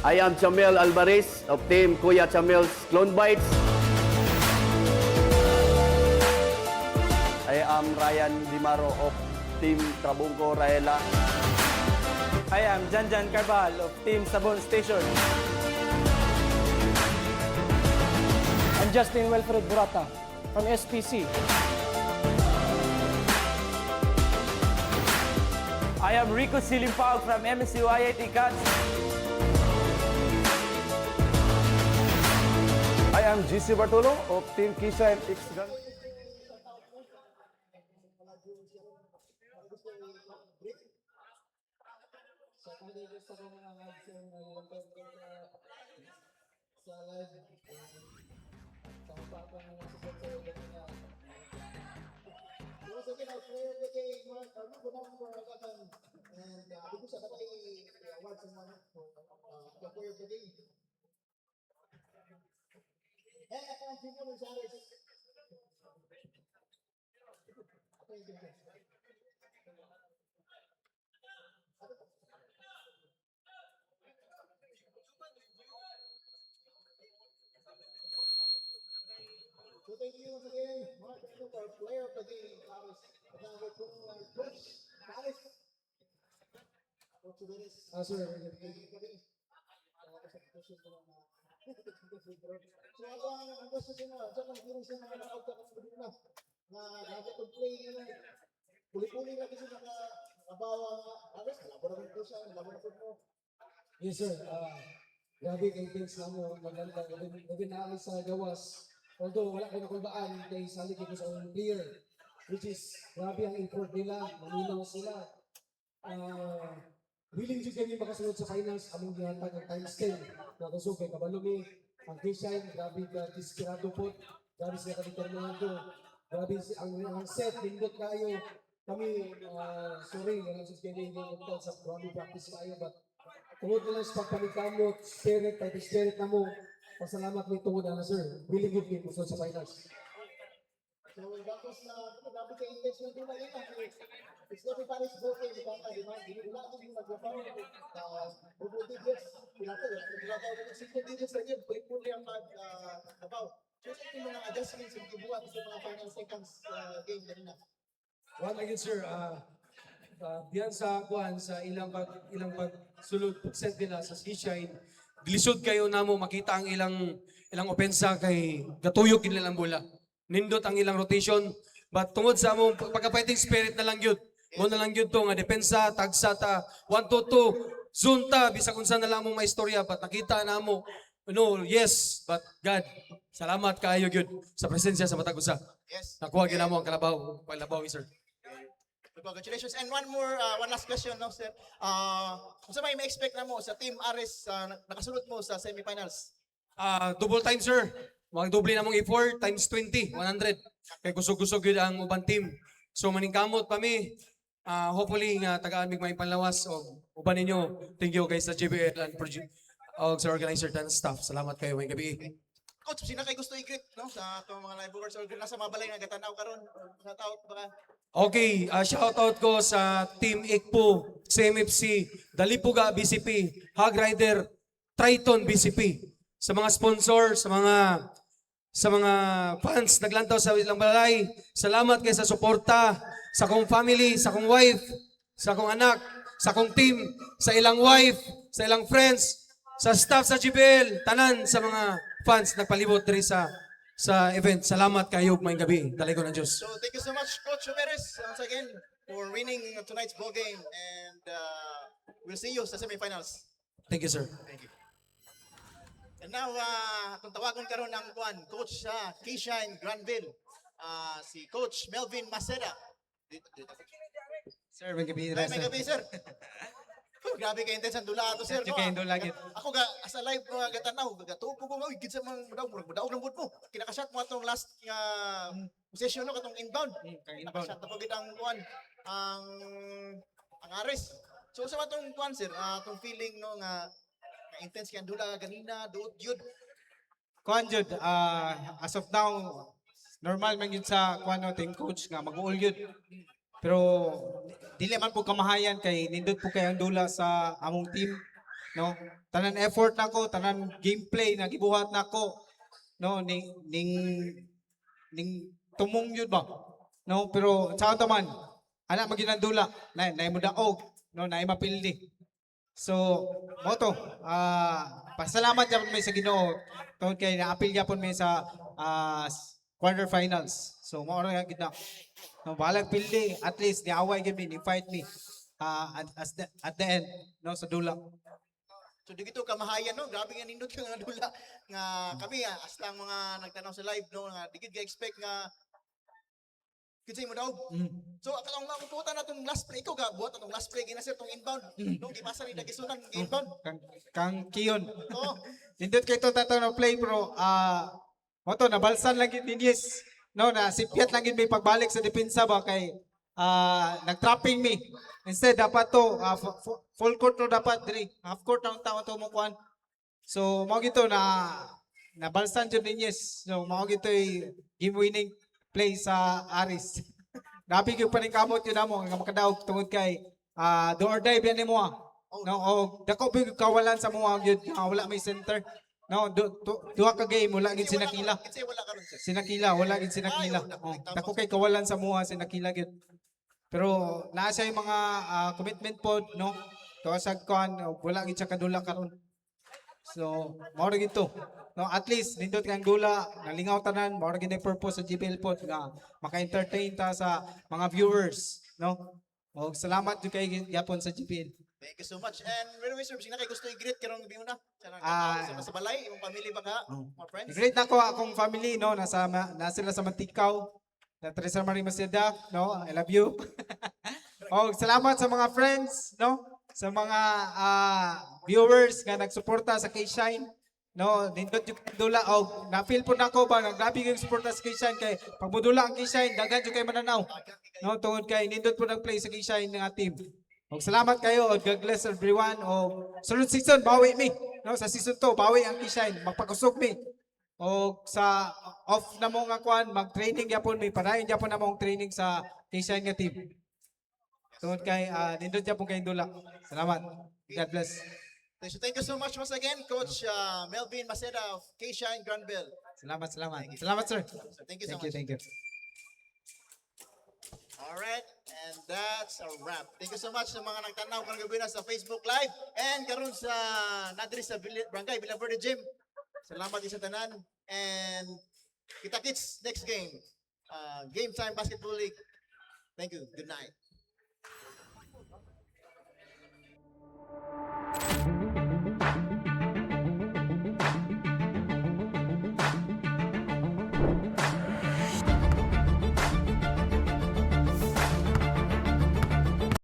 I am Chamel Alvarez of Team Kuya Chamel's Clone Bites. I am Ryan Dimaro of Team Trabungco Raela. I am Janjan Carbal of Team Sabon Station. I'm Justin Wilfred Burata from SPC. I am Rico Silimpag from MSU IIT Cats. I am GC Bartolo of Team Kisha and X Gunber. thank you once again, Mark, for player of the game, Paris. Coach Paris. Coach Paris. Sir. So ang gusto ko na, sa mga hearing sa mga nakauta ka sa na, na nakapag-play nila, puli-puli na kasi nakabawa Paris, laban po siya, laban po mo. Yes sir, grabe kay Vince na mo, maganda, gabi na kami sa gawas. Although wala ko nakulbaan, kay sali ko sa own player, which is grabe ang effort nila, maminaw sila. Willing din kami makasunod sa finals, aming gihatag ang times 10. Nakusog kay Kabalumi, ang design, grabe ka desperado po, grabe sila ka-determinado, grabe ang set, lindot kayo. Kami, sorry, walang suspending yung sa grabe practice kayo, but tungod na lang sa pagpanikamot, spirit, type spirit na mo, pasalamat mo tungod na sir, willing good me sa finals. So, tapos na, grabe ka intense ng tunay yun, it's not a Paris voting, wala akong nag-refer, double digits, pinatawag ng 6 digits na yun, puli ang mag-abaw. So, ito yung mga adjustments yung gibuhat sa mga final seconds game na na. One again sir, diyan sa kuan sa ilang pagsulod pagset nila sa Seashine, gilisod kayo namo makita ang ilang opensa kay gatuyok gid nilang bola. Nindot ang ilang rotation, but tungod sa among pagka-fighting spirit na lang gyud. Mo na lang gyud to nga depensa tagsa ta 1-2 zone ta bisag unsa na lang mong maistorya, but nakita namo no, yes, but God, salamat kaayo gyud sa presensya sa matag usa. Yes. Nakuha gyud namo ang kalabaw, sir. Congratulations. And one last question, no, sir. Kung sa may expect na mo sa Team Ares, nakasulot mo sa semifinals? Double time, sir. Mag-double na mong effort, times 20, 100. Kaya kusog-kusog yun ang ubang team. So maningkamot pa mi. Hopefully, tagaan mig may panlawas. O uban ninyo, thank you guys sa JBL and sa organizer and staff. Salamat kayo ngayong gabi. Coach, sino kayo gusto i-greet, no? Sa itong mga live viewers or nasa mabalay na gatanaw karon sa tao baka. Okay, shoutout ko sa Team ICPO, CMFC, Dalipuga BCP, Hog Rider, Triton BCP. Sa mga sponsor, sa mga fans naglantaw sa ilang balay, salamat kayo sa suporta, sa akong family, sa akong wife, sa akong anak, sa akong team, sa ilang wife, sa ilang friends, sa staff sa GBL, tanan sa mga fans nagpalibot diri sa event. Salamat kayo ngayong gabi. Dalay ko ng Diyos. So thank you so much, Coach Ramirez, once again for winning tonight's ball game, and we'll see you sa semifinals. Thank you, sir. Thank you. And now, kung tawagon karon ng coach sa Keyshawn Granville, si Coach Melvin Maceda. Sir, may gabi May gabi, sir. Grabe ka intense ang dula ato, sir. Medyo kayo dulagit. Ako sa live gatanaw, gatupo ko nga, gid sa mga mudaog ng boot mo. Kinakashot mo atong last possession no katong inbound. Nakashot na pagid ang ang Ares. So sa atong sir, atong feeling no nga intense kay ang dula ganina, duot gyud. Kuan jud, as of now, normal man yun sa kuan no team coach nga mag-uul yun. Pero dili man po kamahayan kay nindot po kay ang dula sa among team, no? Tanan effort nako, tanan gameplay na gibuhat nako, no? Ning tumong yun ba? No, pero sa man, ana maginan dula, na mo daog, no, na mapildi. So, mo to, pasalamat gyapon may sa Ginoo tungod kay naapil gyapon may sa quarterfinals. So, mao ra gid na. No, balag pildi, at least niaway gyud mi, ni fight me at the end, no, sa dula. So di gito kamahayan no, grabe nga nindot nga dula nga kami hasta ang mga nagtanaw sa live no nga di gid expect nga kinsay mo daw. So katong makuputan natong last play ko ga buhat atong last play ginasir tong inbound. No gipasa ni dagisunan inbound. Kang Kiyon. Oo. Nindot kay to tato na play pero mo to nabalsan lang gid ni Yes. No, na sipyat lang gid may pagbalik sa depensa ba kay nag-trapping me. Instead dapat to full court to dapat diri. Half court ang tao to mo kuan. So mao gito na nabalsan jud ni Yes. So mao gito game winning play sa Aris. Dapi gyud paningkamot yun amo nga makadaog tungod kay do or die biyan nimo. No, o dako gyud kawalan sa mga gyud wala may center. No, duha ka game wala gid Kasi sinakila. Kasi wala ka ron, sir. Sinakila, wala gid sinakila. Ayaw, Oh, nakita mo. dako kay kawalan sa muha sinakila gid. Pero naa siya yung mga commitment pod, no? Kawasag kon wala gid siya kadula karon. So, mao ra gid to. No, at least nindot kang dula, nalingaw tanan, mao ra gid ang purpose sa GPL pod nga maka-entertain ta sa mga viewers, no? O salamat jud kay gyapon sa GPL. Thank you so much. And by the way, sir, sino kayo gusto i-greet karong gabi una? Sa balay, yung family ba ka, mga friends? Great na ko akong family, no? Nasa sila sa Matikaw. Na Teresa Marie Maseda, no? I love you. Oh, salamat sa mga friends, no? Sa mga viewers nga nagsuporta sa K-Shine. No, nindot yung dula og na-feel po nako ba nga grabe yung suporta sa K-Shine kay pagmudula ang K-Shine daghan jud kay mananaw. No, tungod kay nindot po nag-play sa K-Shine nga team. Og salamat kayo og God bless everyone og sunod season bawi mi. No, sa season 2 bawi ang K-Shine magpakusog mi. Og sa off na mo nga kwan mag-training gyapon mi padayon gyapon na mong training sa K-Shine nga team. Tungod kay nindot gyapon kay dula. Salamat. God bless. So thank you so much once again, Coach Melvin Maceda of K-Shine Granville. Salamat, salamat. Salamat, sir. So thank you so Thank you, much. thank you. Alright, and that's a wrap. Thank you so much sa mga nagtanaw karong gabi na sa Facebook Live and karon sa nadiri sa Barangay Villa Verde Gym. Salamat din sa tanan and kita-kits next game. Game Time Basketball League. Thank you. Good night.